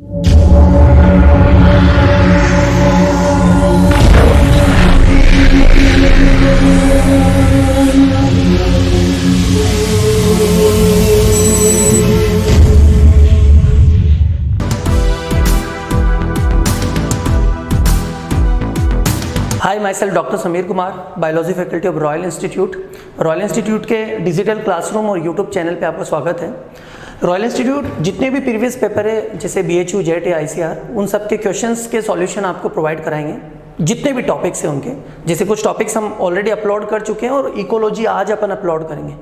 Hi my self doctor Sameer Kumar, biology faculty of royal institute. Royal institute के digital classroom और YouTube channel पे आपका स्वागत है। रॉयल इंस्टीट्यूट जितने भी प्रीवियस पेपर है जैसे BHU, JET या ICR, उन सब के क्वेश्चंस के सॉल्यूशन आपको प्रोवाइड कराएंगे। जितने भी टॉपिक्स हैं उनके, जैसे कुछ टॉपिक्स हम ऑलरेडी अपलोड कर चुके हैं और इकोलॉजी आज अपन अपलोड करेंगे,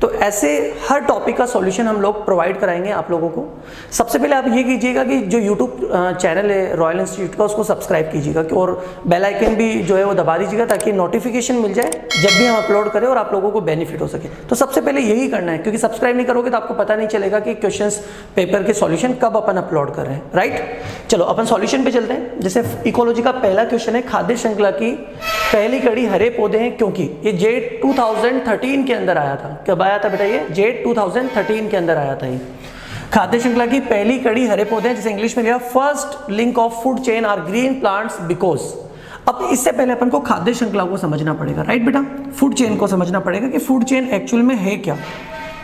तो ऐसे हर टॉपिक का सॉल्यूशन हम लोग प्रोवाइड कराएंगे आप लोगों को। सबसे पहले आप ये कीजिएगा कि जो यूट्यूब चैनल है रॉयल इंस्टीट्यूट का, उसको सब्सक्राइब कीजिएगा और बेल आइकन भी जो है वो दबा दीजिएगा ताकि नोटिफिकेशन मिल जाए जब भी हम अपलोड करें और आप लोगों को बेनिफिट हो सके। तो सबसे पहले यही करना है, क्योंकि सब्सक्राइब नहीं करोगे तो आपको पता नहीं चलेगा कि क्वेश्चंस पेपर के सॉल्यूशन कब अपन अपलोड कर रहे हैं, राइट। चलो अपन सॉल्यूशन पे चलते हैं। जैसे इकोलॉजी का पहला क्वेश्चन है, खाद्य श्रृंखला की पहली कड़ी हरे पौधे हैं क्योंकि। ये JET 2013 के अंदर आया था। कब आया था बेटा? ये JET 2013 के अंदर आया था। ये खाद्य श्रृंखला की पहली कड़ी हरे पौधे हैं, जिसे इंग्लिश में लिखा first link of food chain are green plants because. अब इससे पहले अपन को खाद्य श्रृंखला को समझना पड़ेगा, राइट बेटा। फूड चेन को समझना पड़ेगा कि फूड चेन एक्चुअल में है क्या।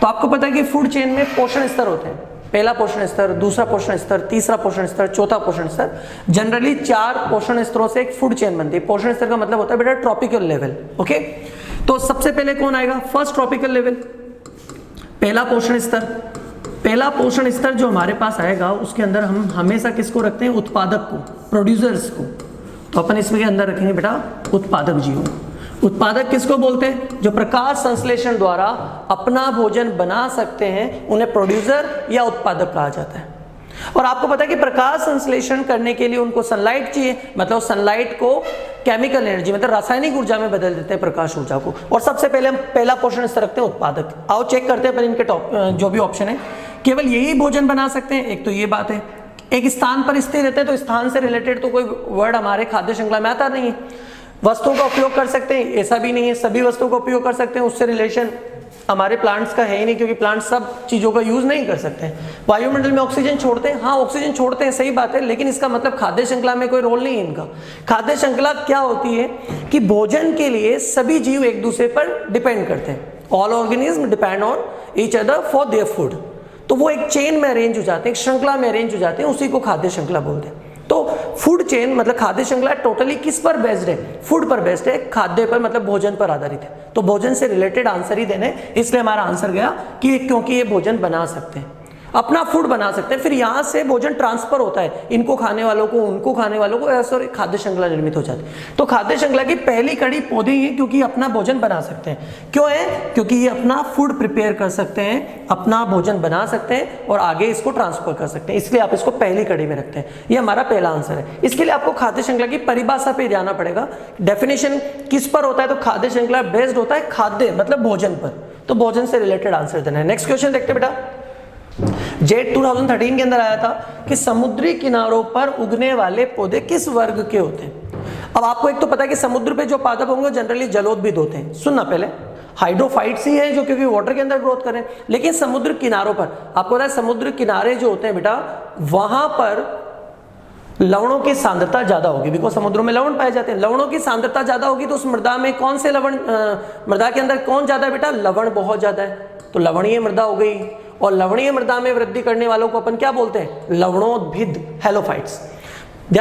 तो आपको पता है कि फूड चेन में पोषण स्तर होते हैं। पहला पोषण स्तर, दूसरा पोषण स्तर, तीसरा पोषण स्तर, चौथा पोषण स्तर। जनरली 4 पोषण स्तरों से एक फूड चेन बनती है। पोषण स्तर का मतलब होता है बेटा ट्रॉपिकल लेवल, ओके। तो सबसे पहले कौन आएगा? फर्स्ट ट्रॉपिकल लेवल, पहला पोषण स्तर। पहला पोषण स्तर जो हमारे पास आएगा उसके अंदर हम हमेशा किसको रखते हैं? उत्पादक को, प्रोड्यूसर्स को। तो अपन इसमें अंदर रखेंगे बेटा उत्पादक जीवों। उत्पादक किसको बोलते हैं? जो प्रकाश संश्लेषण द्वारा अपना भोजन बना सकते हैं, उन्हें प्रोड्यूसर या उत्पादक कहा जाता है। और आपको पता है कि प्रकाश संश्लेषण करने के लिए उनको सनलाइट चाहिए, मतलब सनलाइट को केमिकल एनर्जी मतलब रासायनिक ऊर्जा में बदल देते हैं, प्रकाश ऊर्जा को। और सबसे पहले हम पहला पोषण स्तर रखते हैं उत्पादक। आओ चेक करते हैं पर इनके जो भी ऑप्शन है, केवल यही भोजन बना सकते हैं। एक तो ये बात है, एक स्थान पर स्थिर रहते हैं, तो स्थान से रिलेटेड तो कोई वर्ड हमारे खाद्य श्रृंखला में आता नहीं है। वस्तुओं का उपयोग कर सकते हैं, ऐसा भी नहीं है। सभी वस्तुओं का उपयोग कर सकते हैं, उससे रिलेशन हमारे प्लांट्स का है ही नहीं, क्योंकि प्लांट्स सब चीजों का यूज नहीं कर सकते हैं। वायुमंडल में ऑक्सीजन छोड़ते हैं, हाँ ऑक्सीजन छोड़ते हैं, सही बात है, लेकिन इसका मतलब खाद्य श्रृंखला में कोई रोल नहीं है इनका। खाद्य श्रृंखला क्या होती है कि भोजन के लिए सभी जीव एक दूसरे पर डिपेंड करते हैं। All organism depend on each other for their food. तो वो एक चेन में अरेंज हो जाते हैं, एक श्रृंखला में अरेंज हो जाते हैं, उसी को खाद्य श्रृंखला बोलते हैं। तो फूड चेन मतलब खाद्य श्रृंखला टोटली किस पर बेस्ड है? फूड पर बेस्ड है, खाद्य पर मतलब भोजन पर आधारित है। तो भोजन से रिलेटेड आंसर ही देने, इसलिए हमारा आंसर गया कि क्योंकि ये भोजन बना सकते हैं, अपना फूड बना सकते हैं, फिर यहाँ से भोजन ट्रांसफर होता है, इनको खाने वालों को, उनको खाने वालों को, ऐसे खाद्य श्रृंखला निर्मित हो जाती है। तो खाद्य श्रृंखला की पहली कड़ी पौधे ही, क्योंकि अपना भोजन बना सकते हैं। क्यों है? क्योंकि ये अपना फूड प्रिपेयर कर सकते हैं, अपना भोजन बना सकते हैं और आगे इसको ट्रांसफर कर सकते हैं, इसलिए आप इसको पहली कड़ी में रखते हैं। ये हमारा पहला आंसर है। इसके लिए आपको खाद्य श्रृंखला की परिभाषा पे जाना पड़ेगा। डेफिनेशन किस पर होता है? तो खाद्य श्रृंखला बेस्ड होता है खाद्य मतलब भोजन पर, तो भोजन से रिलेटेड आंसर देना है। नेक्स्ट क्वेश्चन देखते बेटा। JET 2013 के अंदर आया था कि समुद्री किनारों पर उगने वाले पौधे किस वर्ग के होते हैं। अब आपको एक तो पता है कि समुद्र पे जो पादप होंगे जनरली जलोदभिद होते हैं। सुनना पहले, हाइड्रोफाइट्स ही है जो क्योंकि वाटर के अंदर ग्रोथ करें, लेकिन समुद्र किनारों पर आपको पता है समुद्र किनारे जो होते हैं बेटा, वहां पर लवणों की सांद्रता ज्यादा होगी, बिकॉज समुद्रों में लवण पाए जाते हैं। लवणों की सांद्रता ज्यादा होगी तो उस मृदा में कौन से लवण, मृदा के अंदर कौन ज्यादा है बेटा? लवण बहुत ज्यादा है, तो लवणीय मृदा हो गई। और लवणीय मृदा में वृद्धि करने वालों को अपन क्या बोलते हैं? लवणोद्भिद, हेलोफाइट्स।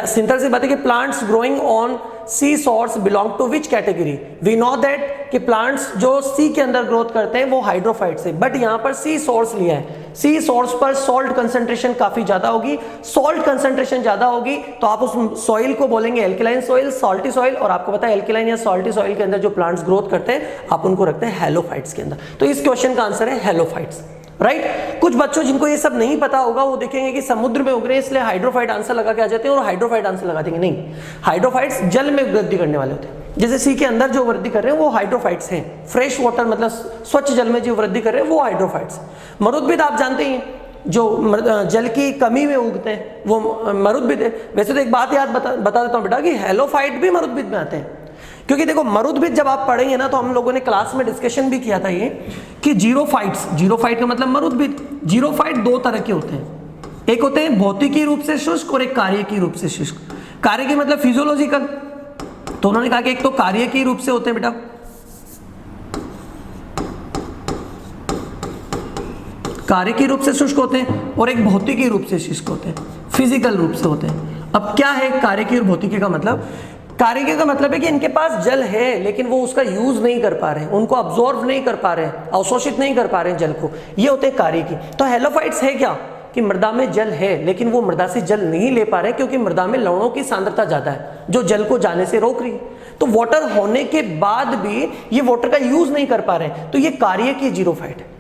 सिंपल सी बात है कि plants growing on sea source belong to which category? We know that कि प्लांट्स जो सी के अंदर ग्रोथ करते हैं वो हाइड्रोफाइट्स है, बट यहाँ पर सी सोर्स लिया है। सी सोर्स पर सॉल्ट कंसंट्रेशन काफी ज्यादा होगी। सॉल्ट कंसंट्रेशन ज्यादा होगी तो आप उस सॉइल को बोलेंगे एल्कलाइन सॉइल, सॉल्टी सॉइल। और आपको पता है एल्कलाइन या सॉल्टी सॉइल के अंदर जो प्लांट्स ग्रोथ करते हैं आप उनको रखते हैं हेलोफाइट्स के अंदर। तो इस क्वेश्चन का आंसर है हेलोफाइट्स, राइट। कुछ बच्चों जिनको ये सब नहीं पता होगा वो देखेंगे कि समुद्र में उग रहे हैं इसलिए हाइड्रोफाइट आंसर लगा के आ जाते हैं और हाइड्रोफाइट आंसर लगा देंगे। नहीं, हाइड्रोफाइट्स जल में वृद्धि करने वाले होते हैं। जैसे सी के अंदर जो वृद्धि कर रहे हैं वो हाइड्रोफाइट्स हैं। फ्रेश वाटर मतलब स्वच्छ जल में जो वृद्धि कर रहे हैं वो हाइड्रोफाइट्स। मरुद्भिद आप जानते ही जो जल की कमी में उगते हैं वो मरुद्भिद है। वैसे तो एक बात याद बता देता हूँ बेटा कि हेलोफाइट भी मरुद्भिद में आते हैं, क्योंकि देखो मरुद्भिद जब आप पढ़ेंगे ना तो हम लोगों ने क्लास में डिस्कशन भी किया था ये कि जीरोफाइट्स, जीरोफाइट का मतलब मरुद्भिद। जीरोफाइट दो तरह के होते हैं, एक होते हैं भौतिकी रूप से शुष्क और एक कार्यकी रूप से शुष्क। कार्यकी मतलब फिजियोलॉजिकल, तो उन्होंने कहा कि एक तो कार्यकी रूप से होते हैं बेटा, कार्यकी रूप से शुष्क होते हैं, और एक भौतिकी रूप से शुष्क होते हैं, फिजिकल रूप से होते हैं। अब क्या है कार्यकी और भौतिकी का मतलब? कार्यकी का मतलब है कि इनके पास जल है लेकिन वो उसका यूज नहीं कर पा रहे हैं, उनको अब्जॉर्व नहीं कर पा रहे हैं, अवशोषित नहीं कर पा रहे हैं जल को, ये होते हैं कार्यकी। तो हेलोफाइट्स है क्या कि मृदा में जल है लेकिन वो मृदा से जल नहीं ले पा रहे क्योंकि मृदा में लवणों की सांद्रता ज्यादा है जो जल को जाने से रोक रही है। तो वाटर होने के बाद भी ये वाटर का यूज नहीं कर पा रहे, तो ये कार्यकी जीरोफाइट है।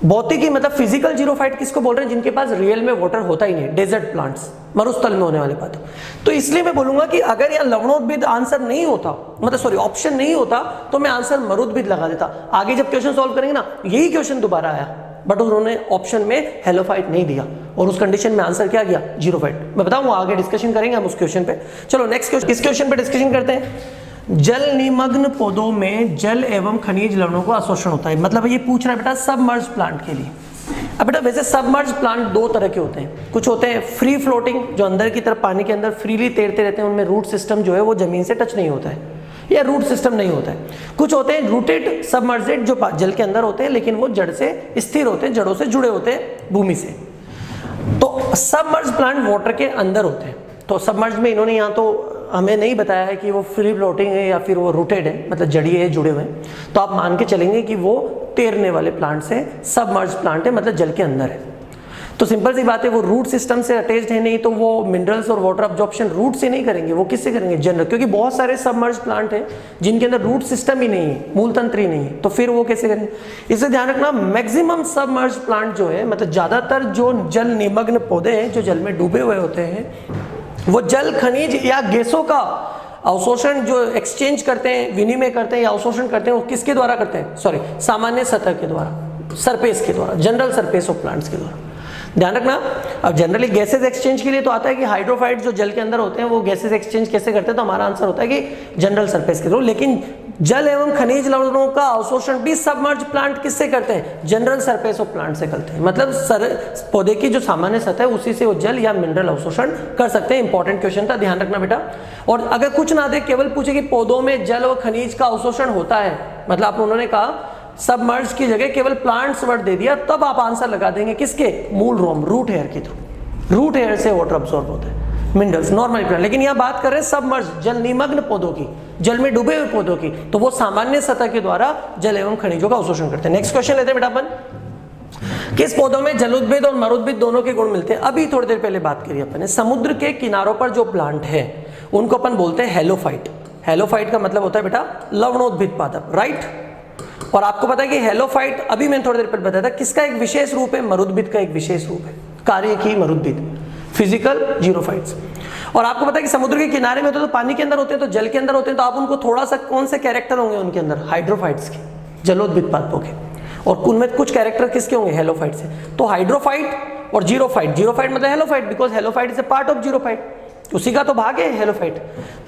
भौतिकी मतलब फिजिकल जीरोफाइट किसको बोल रहे हैं? जिनके पास रियल में वाटर होता ही नहीं, डेजर्ट प्लांट्स, मरुस्थल में होने वाले पादप। तो इसलिए मैं बोलूंगा कि अगर यहाँ लवणोद्भिद आंसर नहीं होता, मतलब सॉरी ऑप्शन नहीं होता, तो मैं आंसर मरुद्भिद लगा देता। आगे जब क्वेश्चन सॉल्व करेंगे ना, यही क्वेश्चन दोबारा आया, बट उन्होंने ऑप्शन में हेलोफाइट नहीं दिया और उस कंडीशन में आंसर क्या किया? जीरोफाइट। मैं बताऊंगा, आगे डिस्कशन करेंगे हम उस क्वेश्चन पे। चलो नेक्स्ट क्वेश्चन, इस क्वेश्चन पे डिस्कशन करते हैं। जल निमग्न पौधों में जल एवं खनिज लवणों का अवशोषण होता है, मतलब ये पूछ रहा है बेटा सबमर्ज प्लांट के लिए। अब बेटा वैसे सबमर्ज प्लांट दो तरह के होते हैं, कुछ होते हैं फ्री फ्लोटिंग जो अंदर की तरफ पानी के अंदर फ्रीली तैरते रहते हैं, उनमें रूट सिस्टम जो है वो जमीन से टच नहीं होता है या रूट सिस्टम नहीं होता है। कुछ होते हैं रूटेड सबमर्जेड जो जल के अंदर होते हैं लेकिन वो जड़ से स्थिर होते हैं, जड़ों से जुड़े होते हैं भूमि से। तो सबमर्ज प्लांट वाटर के अंदर होते हैं। तो सबमर्ज में इन्होंने यहाँ तो हमें नहीं बताया है कि वो फ्री फ्लोटिंग है या फिर वो रूटेड है, मतलब जड़ीय है, जुड़े हुए हैं। तो आप मान के चलेंगे कि वो तैरने वाले प्लांट्स है, सबमर्ज प्लांट है, मतलब जल के अंदर है। तो सिंपल सी बात है, वो रूट सिस्टम से अटैच्ड है नहीं, तो वो मिनरल्स और वाटर अब्जॉर्प्शन रूट से नहीं करेंगे, वो किससे करेंगे? जनरल, क्योंकि बहुत सारे सबमर्ज प्लांट हैं जिनके अंदर रूट सिस्टम ही नहीं है, मूल तंत्र ही नहीं है, तो फिर वो कैसे करेंगे? इससे ध्यान रखना, मैक्सिमम सबमर्ज प्लांट जो है, मतलब ज्यादातर जो जल निमग्न पौधे हैं जो जल में डूबे हुए होते हैं, वो जल खनिज या गैसों का अवशोषण जो एक्सचेंज करते हैं, विनिमय करते हैं या अवशोषण करते हैं, वो किसके द्वारा करते हैं? सॉरी, सामान्य सतह के द्वारा, सरफेस के द्वारा, जनरल सरफेस ऑफ प्लांट्स के द्वारा। ध्यान रखना। अब जनरली गैसेज एक्सचेंज के लिए तो आता है कि हाइड्रोफाइट जो जल के अंदर होते हैं वो गैसेज एक्सचेंज कैसे करते हैं, तो हमारा आंसर होता है कि जनरल सरफेस के थ्रू। लेकिन जल एवं खनिज लवणों का अवशोषण भी सबमर्ज प्लांट किससे करते हैं? जनरल सरफेस ऑफ प्लांट से करते हैं, मतलब पौधे की जो सामान्य सतह है उसी से वो जल या मिनरल अवशोषण कर सकते हैं। इंपॉर्टेंट क्वेश्चन था, ध्यान रखना बेटा। और अगर कुछ ना दे, केवल पूछे कि पौधों में जल और खनिज का अवशोषण होता है, मतलब आप उन्होंने कहा सबमर्ज की जगह केवल प्लांट्स वर्ड दे दिया, तब आप आंसर लगा देंगे किसके? मूल रोम, रूट हेयर के थ्रू। रूट हेयर से वाटर अब्सॉर्ब होता है, मिनरल्स, नॉर्मल प्लांट। लेकिन यहाँ बात कर रहे हैं सबमर्ज, जल निमग्न पौधों की, जल में डूबे हुए पौधों की, तो वो सामान्य सतह के द्वारा जल एवं खनिजों का अवशोषण करते हैं। नेक्स्ट क्वेश्चन लेते हैं बेटा अपन, किस पौधों में जलोद्भिद और मरुद्भिद दोनों के गुण मिलते हैं? अभी थोड़ी देर पहले बात करी अपन ने, समुद्र के किनारों पर जो प्लांट है उनको अपन बोलते हैं हेलोफाइट। हेलोफाइट का मतलब होता है बेटा लवणोद्भिद पादप, राइट। और आपको पता है कि हेलोफाइट, अभी मैंने थोड़ी देर पहले बताया था, किसका एक विशेष रूप है? मरुद्भिद का एक विशेष रूप है, कार्यकी मरुद्भिद, फिजिकल जीरोफाइट्स। और आपको पता है कि समुद्र के किनारे में तो पानी के अंदर होते हैं, तो जल के अंदर होते हैं, तो आप उनको थोड़ा सा कौन से कैरेक्टर होंगे उनके अंदर? हाइड्रोफाइट्स के, जलोद्भिद पादपों के। और उनमें कुछ कैरेक्टर किसके होंगे? हेलोफाइट से। तो हाइड्रोफाइट और जीरोफाइट, जीरोफाइट मतलब halophyte, because halophyte is a part of xerophyte, उसी का तो भाग है हेलोफाइट।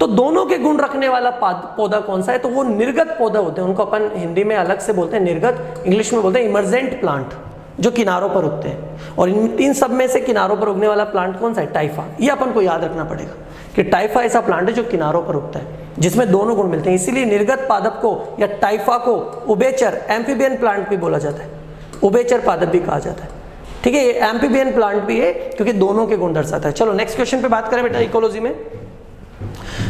तो दोनों के गुण रखने वाला पौधा कौन सा है? तो वो निर्गत पौधा होते हैं, उनको अपन हिंदी में अलग से बोलते हैं निर्गत, इंग्लिश में बोलते हैं इमर्जेंट प्लांट, जो किनारों पर उगते हैं। और इन तीन सब में से किनारों पर उगने वाला प्लांट कौन सा है? टाइफा। ये अपन को याद रखना पड़ेगा कि टाइफा ऐसा प्लांट है जो किनारों पर उगता है, जिसमें दोनों गुण मिलते हैं। इसीलिए निर्गत पादप को या टाइफा को उभयचर, एम्फीबियन प्लांट भी बोला जाता है, उभयचर पादप भी कहा जाता है। ठीक है, ये एम्फीबियन प्लांट भी है क्योंकि दोनों के गुण दर्शाता है। चलो नेक्स्ट क्वेश्चन पे बात करें बेटा, इकोलॉजी में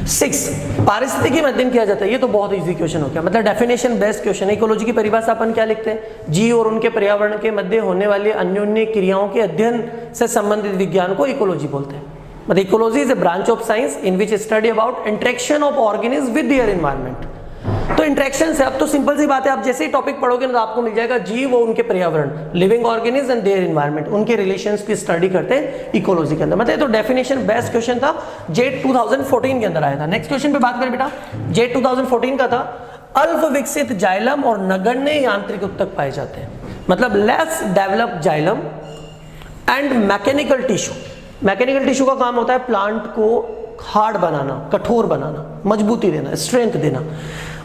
6 पारिस्थितिकी में अध्ययन किया जाता है। ये तो बहुत इजी क्वेश्चन हो गया, मतलब डेफिनेशन बेस्ड क्वेश्चन है। इकोलॉजी की परिभाषा अपन क्या लिखते हैं? जीव और उनके पर्यावरण के मध्य होने वाली अन्योन्य क्रियाओं के अध्ययन से संबंधित विज्ञान को इकोलॉजी बोलते हैं। मतलब ecology is a branch of science in which study about interaction of organism with their environment. तो इंटरेक्शन से, अब तो सिंपल सी बात है, आप जैसे ही टॉपिक पढ़ोगे ना तो आपको मिल जाएगा जीव और उनके पर्यावरण, living organism and their environment, उनके रिलेशंस की स्टडी करते हैं इकोलॉजी के अंदर। मतलब तो डेफिनेशन बेस्ट क्वेश्चन था, जेट 2014 के अंदर आया था। नेक्स्ट क्वेश्चन पे बात करें बेटा, जेट 2014 का था, अल्प विकसित जाइलम और नगण्य यांत्रिक उत्तक पाए जाते हैं, मतलब less developed xylem and mechanical tissue. Mechanical tissue का काम होता है प्लांट को हार्ड बनाना, कठोर बनाना, मजबूती देना, स्ट्रेंथ देना।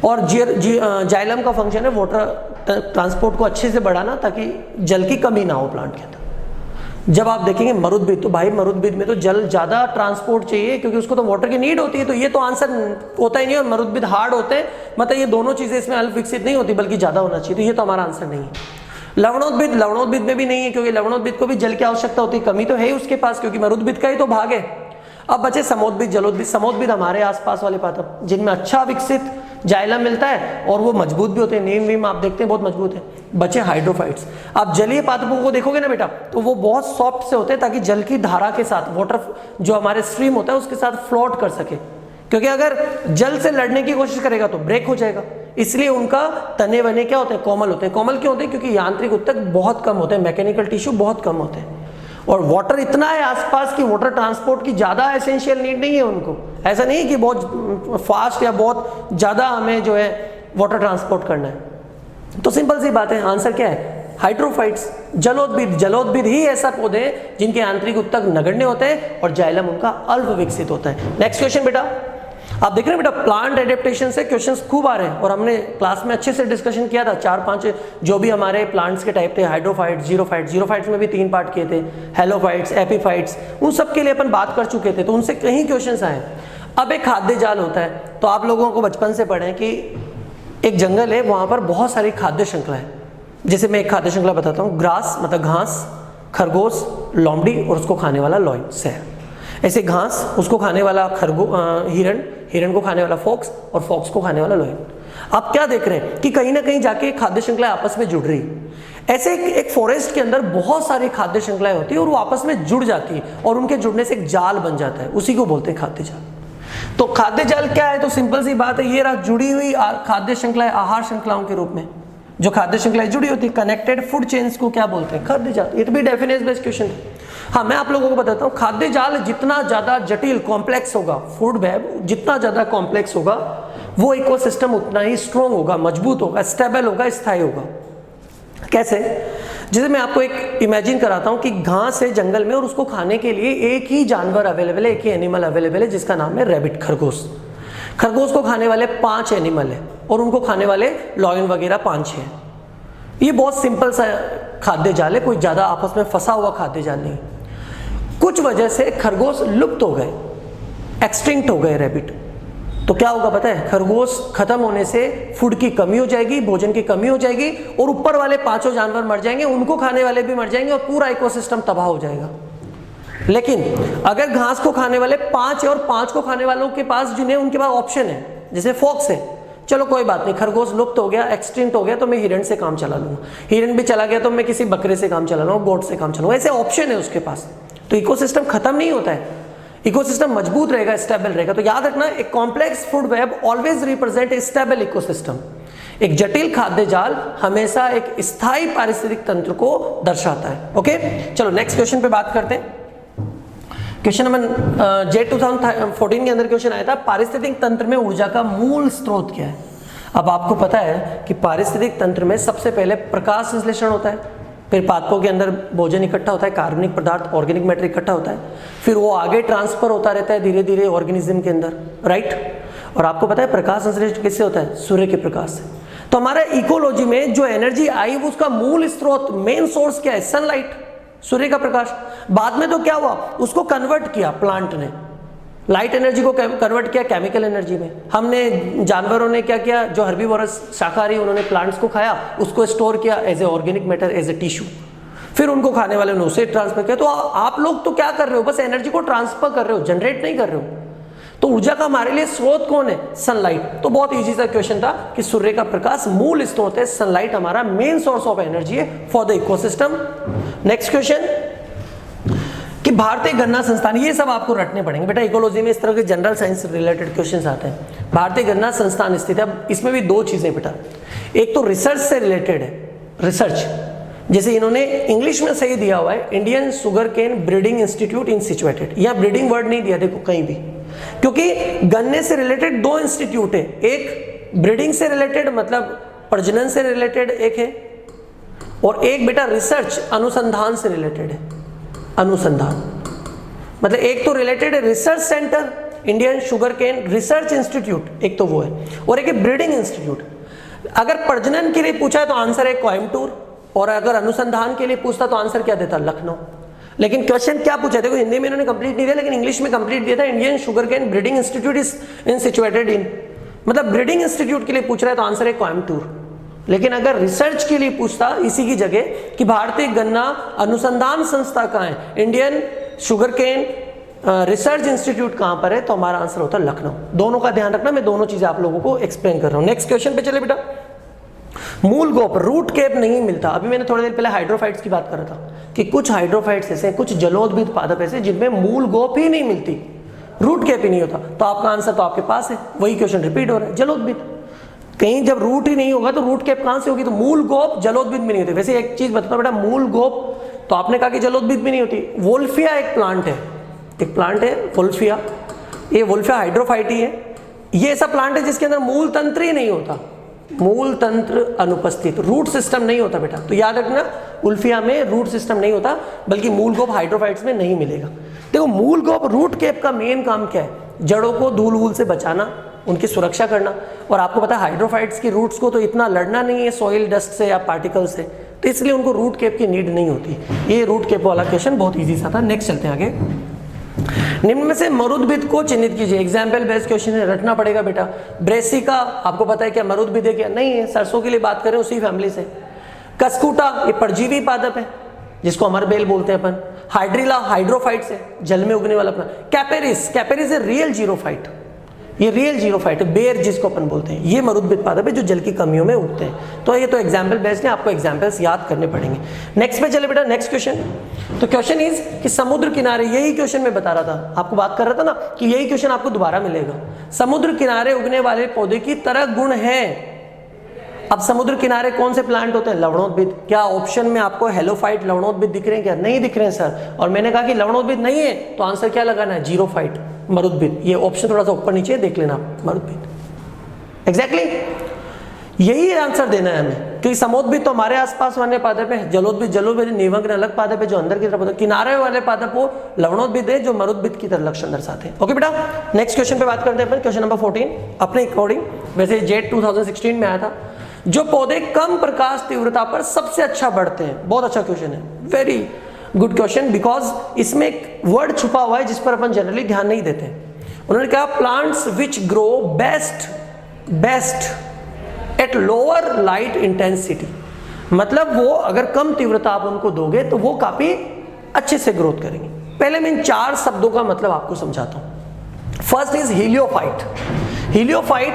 और जाइलम का फंक्शन है वाटर ट्रांसपोर्ट को अच्छे से बढ़ाना ताकि जल की कमी ना हो प्लांट के अंदर। जब आप देखेंगे मरुद्भिद, तो भाई मरुद्भिद में तो जल ज़्यादा ट्रांसपोर्ट चाहिए क्योंकि उसको तो वाटर की नीड होती है, तो ये तो आंसर होता ही नहीं। और मरुद्भिद हार्ड होते हैं, मतलब ये दोनों चीज़ें इसमें अल्प विकसित नहीं होती बल्कि ज़्यादा होना चाहिए, तो ये तो हमारा आंसर नहीं है। लवणोद्भिद, लवणोद्भिद में भी नहीं है क्योंकि लवणोद्भिद को भी जल की आवश्यकता होती है, कमी तो है ही उसके पास क्योंकि मरुद्भिद का ही तो भाग है। अब बचे समोद्भिद, जलोद्भिद। समोद्भिद हमारे आसपास वाले पादप जिनमें अच्छा विकसित जाइलम मिलता है और वो मजबूत भी होते हैं, नीम वीम आप देखते हैं बहुत मजबूत है। बचे हाइड्रोफाइट्स। आप जलीय पादपों को देखोगे ना बेटा, तो वो बहुत सॉफ्ट से होते हैं ताकि जल की धारा के साथ, वाटर जो हमारे स्ट्रीम होता है उसके साथ फ्लोट कर सके, क्योंकि अगर जल से लड़ने की कोशिश करेगा तो ब्रेक हो जाएगा। इसलिए उनका तने वने क्या होते हैं, कोमल होते हैं। कोमल क्यों होते हैं? क्योंकि यांत्रिक ऊतक बहुत कम होते हैं, मैकेनिकल टिश्यू बहुत कम होते हैं, और वाटर इतना है आसपास की वाटर ट्रांसपोर्ट की ज़्यादा एसेंशियल नीड नहीं है उनको। ऐसा नहीं है कि बहुत फास्ट या बहुत ज़्यादा हमें जो है वाटर ट्रांसपोर्ट करना है। तो सिंपल सी बात है, आंसर क्या है? हाइड्रोफाइट्स। जलोद्भिद, जलोद्भिद ही ऐसा पौधे हैं जिनके आंतरिक ऊतक नगण्य होते हैं और जाइलम उनका अल्प विकसित होता है। नेक्स्ट क्वेश्चन बेटा, आप देख रहे हैं बेटा प्लांट एडेप्टेशन से क्वेश्चंस खूब आ रहे हैं और हमने क्लास में अच्छे से डिस्कशन किया था। 4-5 जो भी हमारे प्लांट्स के टाइप थे, हाइड्रोफाइट्स, जीरोफाइट्स, जीरोफाइट्स में भी 3 पार्ट किए थे, हेलोफाइट्स, एपीफाइट्स, उन सब के लिए अपन बात कर चुके थे, तो उनसे कहीं क्वेश्चंस आए। अब एक खाद्य जाल होता है, तो आप लोगों को बचपन से पढ़े कि एक जंगल है, वहां पर बहुत सारी खाद्य श्रृंखला है। जैसे मैं एक खाद्य श्रृंखला बताता हूँ, ग्रास मतलब घास, खरगोश, लोमड़ी और उसको खाने वाला लॉयन सैर। ऐसे घास, उसको खाने वाला हिरण, हिरण को खाने वाला फॉक्स और फॉक्स को खाने वाला लॉयन। आप क्या देख रहे हैं कि कहीं ना कहीं जाके खाद्य श्रृंखला आपस में जुड़ रही। ऐसे एक फॉरेस्ट के अंदर बहुत सारी खाद्य श्रृंखलाएं होती है और वो आपस में जुड़ जाती है और उनके जुड़ने से एक जाल बन जाता है, उसी को बोलते हैं खाद्य जाल। तो खाद्य जाल क्या है? तो सिंपल सी बात है, ये रहा जुड़ी हुई खाद्य श्रृंखलाएं आहार श्रृंखलाओं के रूप में। जो खाद्य श्रृंखलाएं जुड़ी होती है, कनेक्टेड फूड चेन्स को क्या बोलते हैं? खाद्य जाल। ये तो भी डेफिनेशन बेस्ड क्वेश्चन है। हाँ, मैं आप लोगों को बताता हूँ, खाद्य जाल जितना ज्यादा जटिल कॉम्प्लेक्स होगा, फूड वेब जितना ज्यादा कॉम्प्लेक्स होगा, वो इकोसिस्टम उतना ही स्ट्रॉन्ग होगा, मजबूत होगा, स्टेबल होगा, स्थायी होगा। कैसे? जैसे मैं आपको एक इमेजिन कराता हूँ कि घास है जंगल में और उसको खाने के लिए एक ही जानवर अवेलेबल है, एक ही एनिमल अवेलेबल है जिसका नाम है रैबिट, खरगोश। खरगोश को खाने वाले 5 एनिमल है और उनको खाने वाले लॉयन वगैरह 5-6 हैं। ये बहुत सिंपल सा खाद्य जाल है, कोई ज्यादा आपस में फंसा हुआ खाद्य जाल नहीं। कुछ वजह से खरगोश लुप्त हो गए, एक्सटिंक्ट हो गए रैबिट, तो क्या होगा पता है? खरगोश खत्म होने से फूड की कमी हो जाएगी, भोजन की कमी हो जाएगी और ऊपर वाले 5 जानवर मर जाएंगे, उनको खाने वाले भी मर जाएंगे और पूरा इकोसिस्टम तबाह हो जाएगा। लेकिन अगर घास को खाने वाले 5 है और 5 को खाने वालों के पास जिन्हें उनके पास ऑप्शन है, जैसे फॉक्स है, चलो कोई बात नहीं, खरगोश लुप्त हो गया, एक्सटिंक्ट हो गया, तो मैं हिरण से काम चला लूंगा, हिरण भी चला गया तो मैं किसी बकरे से काम चला लूंगा, गोट से काम चलाऊंगा, ऐसे ऑप्शन है उसके पास। तो इकोसिस्टम खत्म नहीं होता है, इकोसिस्टम मजबूत रहेगा, स्टेबल रहेगा। तो याद रखना, एक complex food web always represent a stable ecosystem. एक जटिल खाद्य जाल हमेशा एक स्थायी पारिस्थितिक तंत्र को दर्शाता है। ओके, चलो नेक्स्ट क्वेश्चन पे बात करते हैं। क्वेश्चन नंबर जेट 2014 के अंदर क्वेश्चन आया था, पारिस्थितिक तंत्र में ऊर्जा का मूल स्रोत क्या है? अब आपको पता है कि पारिस्थितिक तंत्र में सबसे पहले प्रकाश संश्लेषण होता है, फिर पादपों के अंदर भोजन इकट्ठा होता है, कार्बनिक पदार्थ, ऑर्गेनिक मैटर इकट्ठा होता है, फिर वो आगे ट्रांसफर होता रहता है धीरे धीरे ऑर्गेनिज्म के अंदर, राइट। और आपको पता है प्रकाश संश्लेषण किससे होता है? सूर्य के प्रकाश से। तो हमारे इकोलॉजी में जो एनर्जी आई उसका मूल स्रोत, मेन सोर्स क्या है? सनलाइट, सूर्य का प्रकाश। बाद में तो क्या हुआ, उसको कन्वर्ट किया प्लांट ने, लाइट एनर्जी को कन्वर्ट किया केमिकल एनर्जी में। हमने जानवरों ने क्या किया, जो हर्बीवोरस शाकाहारी, उन्होंने प्लांट्स को खाया, उसको स्टोर किया as a organic matter, as a tissue, फिर उनको खाने वाले ने उसे ट्रांसफर किया। तो आप लोग तो क्या कर रहे हो, बस एनर्जी को ट्रांसफर कर रहे हो, जनरेट नहीं कर रहे हो। तो ऊर्जा का हमारे लिए स्रोत कौन है? सनलाइट। तो बहुत इजी सा क्वेश्चन था कि सूर्य का प्रकाश मूल स्रोत है, सनलाइट हमारा मेन सोर्स ऑफ एनर्जी है for the ecosystem. Next question कि भारतीय गन्ना संस्थान, ये सब आपको रटने पड़ेंगे बेटा, इकोलॉजी में इस तरह के जनरल साइंस रिलेटेड क्वेश्चंस आते हैं। भारतीय गन्ना संस्थान स्थित है। अब इसमें भी 2 चीजें बेटा, एक तो रिसर्च से रिलेटेड है, रिसर्च, जैसे इन्होंने इंग्लिश में सही दिया हुआ है, Indian sugar cane breeding institute in situated. यहाँ ब्रीडिंग वर्ड नहीं दिया देखो कहीं भी, क्योंकि गन्ने से रिलेटेड 2 इंस्टीट्यूट है, एक ब्रीडिंग से रिलेटेड मतलब प्रजनन से रिलेटेड एक है, और एक बेटा रिसर्च अनुसंधान से रिलेटेड है। अनुसंधान मतलब एक तो रिलेटेड है research centre, Indian sugar cane research institute, एक तो वो है, और एक है ब्रीडिंग इंस्टीट्यूट। अगर प्रजनन के लिए पूछा है तो आंसर है कोयम्बटूर, और अगर अनुसंधान के लिए पूछता तो आंसर क्या देता? लखनऊ। लेकिन क्वेश्चन क्या पूछा, देखो हिंदी में इन्होंने कंप्लीट नहीं दिया लेकिन इंग्लिश में कंप्लीट दिया था। Indian sugar cane breeding institute is in situated in, मतलब ब्रीडिंग इंस्टीट्यूट के लिए पूछ रहा है तो आंसर है कोयम्बटूर। लेकिन अगर रिसर्च के लिए पूछता इसी की जगह कि भारतीय गन्ना अनुसंधान संस्था कहाँ है, Indian sugar cane research institute कहाँ पर है, तो हमारा आंसर होता है लखनऊ। दोनों का ध्यान रखना, मैं दोनों चीजें आप लोगों को एक्सप्लेन कर रहा हूँ। नेक्स्ट क्वेश्चन पे चले बेटा। मूल गोप रूट केप नहीं मिलता। अभी मैंने थोड़ी देर पहले हाइड्रोफाइट्स की बात कर रहा था कि कुछ हाइड्रोफाइट्स ऐसे, कुछ जलोदबिद पादप ऐसे जिनमें मूल गोप ही नहीं मिलती, रूट केप ही नहीं होता, तो आपका आंसर तो आपके पास है। वही क्वेश्चन रिपीट हो रहा है, जलोदबिद। कहीं जब रूट ही नहीं होगा तो रूट केप कहां से होगी, तो मूल गोप जलोदबिद भी नहीं होती। वैसे एक चीज बताता बेटा, मूल गोप तो आपने कहा कि जलोदबिद भी नहीं होती। वोल्फिया एक प्लांट है, एक प्लांट है वोल्फिया, ये वोल्फिया हाइड्रोफाइट ही है। ये ऐसा प्लांट है जिसके अंदर मूल तंत्र ही नहीं होता, मूल तंत्र अनुपस्थित, रूट सिस्टम नहीं होता बेटा। तो याद रखना उल्फिया में रूट सिस्टम नहीं होता, बल्कि मूल गोप हाइड्रोफाइट्स में नहीं मिलेगा। देखो मूल गोप रूट केप का मेन काम क्या है, जड़ों को धूल वूल से बचाना, उनकी सुरक्षा करना। और आपको पता है हाइड्रोफाइट्स की रूट्स को तो इतना लड़ना नहीं है सॉइल डस्ट से या पार्टिकल से, तो इसलिए उनको रूट केप की नीड नहीं होती। ये रूट केप वाला क्वेश्चन बहुत ईजी सा था। नेक्स्ट चलते हैं आगे। निम्न में से मरुद्भिद को चिन्हित कीजिए। एग्जाम्पल बेस्ड क्वेश्चन है, रटना पड़ेगा बेटा। ब्रेसिका आपको पता है क्या मरुद्भिद है क्या, नहीं है, सरसों के लिए बात करें उसी फैमिली से। कस्कुटा ये परजीवी पादप है जिसको अमरबेल बोलते हैं अपन। हाइड्रिला हाइड्रोफाइट्स है, जल में उगने वाला प्लांट। कैपेरिस, कैपेरिस है रियल जीरोफाइट, ये रियल जीरोफाइट है, बेर जिसको अपन बोलते हैं। ये मरुद्भिद पादप है जो जल की कमियों में उगते हैं। तो ये तो एग्जाम्पल बेस्ड है, आपको एग्जाम्पल्स याद करने पड़ेंगे। नेक्स्ट पे चले बेटा, नेक्स्ट क्वेश्चन। तो क्वेश्चन इज कि समुद्र किनारे, यही क्वेश्चन मैं बता रहा था, आपको बात कर रहा था ना कि यही क्वेश्चन आपको दोबारा मिलेगा। समुद्र किनारे उगने वाले पौधे की तरह गुण है। अब समुद्र किनारे कौन से प्लांट होते हैं, लवणोद्भिद। क्या ऑप्शन में आपको हेलोफाइट लवणोद्भिद दिख रहे हैं क्या, नहीं दिख रहे हैं सर। और मैंने कहा कि लवणोद्भिद नहीं है तो आंसर क्या लगाना है, जीरोफाइट मरुद्भिद। ये ऑप्शन थोड़ा सा ऊपर नीचे देख लेना, मरुद्भिद एग्जैक्टली यही आंसर देना है हमें, क्योंकि समोद्भिद तो हमारे आसपास वाले पादप है, जलोद्भिद जलोद्भिद निवंगन अलग पादप है जो अंदर की तरफ होता है, किनारे वाले पादप वो लवणोद्भिद है जो मरुद्भिद की तरह लक्षण दर्शाते हैं। ओके बेटा, नेक्स्ट क्वेश्चन पे बात करते हैं अपन, क्वेश्चन नंबर 14 अपने अकॉर्डिंग। वैसे जेट 2016 में आया था। जो पौधे कम प्रकाश तीव्रता पर सबसे अच्छा बढ़ते हैं, बहुत अच्छा क्वेश्चन है, वेरी गुड क्वेश्चन, बिकॉज इसमें एक वर्ड छुपा हुआ है जिस पर अपन जनरली ध्यान नहीं देते। उन्होंने कहा plants which grow best at lower light intensity, मतलब वो अगर कम तीव्रता आप उनको दोगे तो वो काफी अच्छे से ग्रोथ करेंगे। पहले मैं इन 4 शब्दों का मतलब आपको समझाता हूं। First is हीलियोफाइट। हीलियोफाइट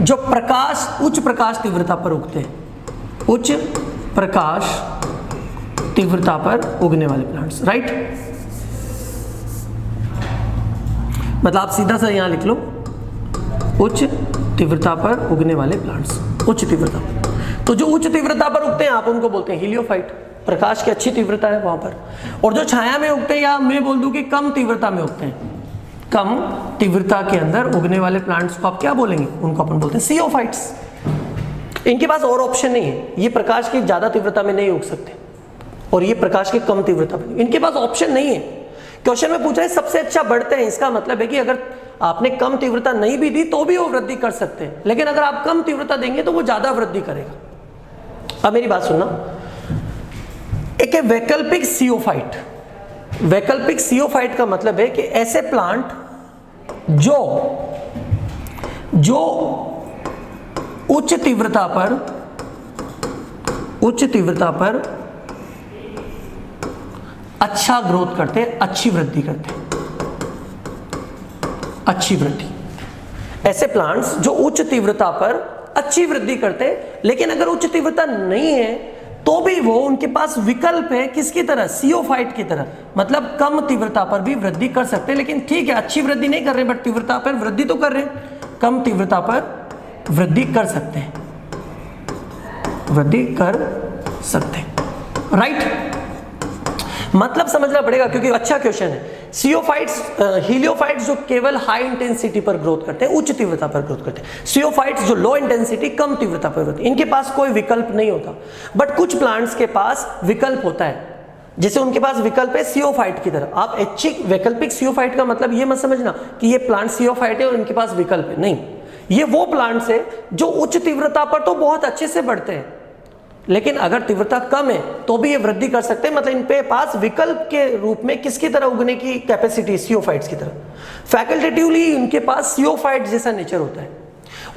जो प्रकाश, उच्च प्रकाश तीव्रता पर उगते हैं, उच्च प्रकाश तीव्रता पर उगने वाले प्लांट्स, राइट। मतलब आप सीधा सा यहां लिख लो, उच्च तीव्रता पर उगने वाले प्लांट्स, उच्च तीव्रता। तो जो उच्च तीव्रता पर उगते हैं आप उनको बोलते हैं हीलियोफाइट, प्रकाश की अच्छी तीव्रता है वहां पर। और जो छाया में उगते हैं, या मैं बोल दूं कि कम तीव्रता में उगते हैं, कम तीव्रता के अंदर उगने वाले प्लांट्स को आप क्या बोलेंगे, उनको अपन बोलते हैं सीओफाइट्स। इनके पास और ऑप्शन नहीं है, ये प्रकाश की ज्यादा तीव्रता में नहीं उग सकते और ये प्रकाश की कम तीव्रता में, इनके पास ऑप्शन नहीं है। क्वेश्चन में पूछा है सबसे अच्छा बढ़ते हैं, इसका मतलब है कि अगर आपने कम तीव्रता नहीं भी दी तो भी वो वृद्धि कर सकते हैं, लेकिन अगर आप कम तीव्रता देंगे तो वो ज्यादा वृद्धि करेगा। अब मेरी बात सुनना, एक है वैकल्पिक सीओफाइट। वैकल्पिक सीओफाइट का मतलब है कि ऐसे प्लांट जो उच्च तीव्रता पर अच्छा ग्रोथ करते हैं, अच्छी वृद्धि करते हैं, अच्छी वृद्धि। ऐसे प्लांट्स जो उच्च तीव्रता पर अच्छी वृद्धि करते हैं, लेकिन अगर उच्च तीव्रता नहीं है तो भी वो, उनके पास विकल्प है किसकी तरह, सीओफाइट की तरह, मतलब कम तीव्रता पर भी वृद्धि कर सकते हैं। लेकिन ठीक है, अच्छी वृद्धि नहीं कर रहे बट तीव्रता पर वृद्धि तो कर रहे हैं, कम तीव्रता पर वृद्धि कर सकते हैं, वृद्धि कर सकते हैं, राइट। मतलब समझना पड़ेगा क्योंकि अच्छा क्वेश्चन है। सीओफाइट्स, हीलियोफाइट्स जो केवल हाई इंटेंसिटी पर ग्रोथ करते हैं, उच्च तीव्रता पर ग्रोथ करते हैं। सीओफाइट्स जो लो इंटेंसिटी, कम तीव्रता पर ग्रोथ, इनके पास कोई विकल्प नहीं होता। बट कुछ प्लांट्स के पास विकल्प होता है, जैसे उनके पास विकल्प है सीओफाइट की तरह। आप ऐच्छिक वैकल्पिक सीओफाइट का मतलब ये मत समझना कि ये प्लांट सीओफाइट है और इनके पास विकल्प है, नहीं। ये वो प्लांट्स है जो उच्च तीव्रता पर तो बहुत अच्छे से बढ़ते हैं, लेकिन अगर तीव्रता कम है तो भी ये वृद्धि कर सकते हैं, मतलब इनके पास विकल्प के रूप में किसकी तरह उगने की कैपेसिटी, सियोफाइट्स की तरह। फैकल्टेटिवली इनके पास सियोफाइट जैसा नेचर होता है,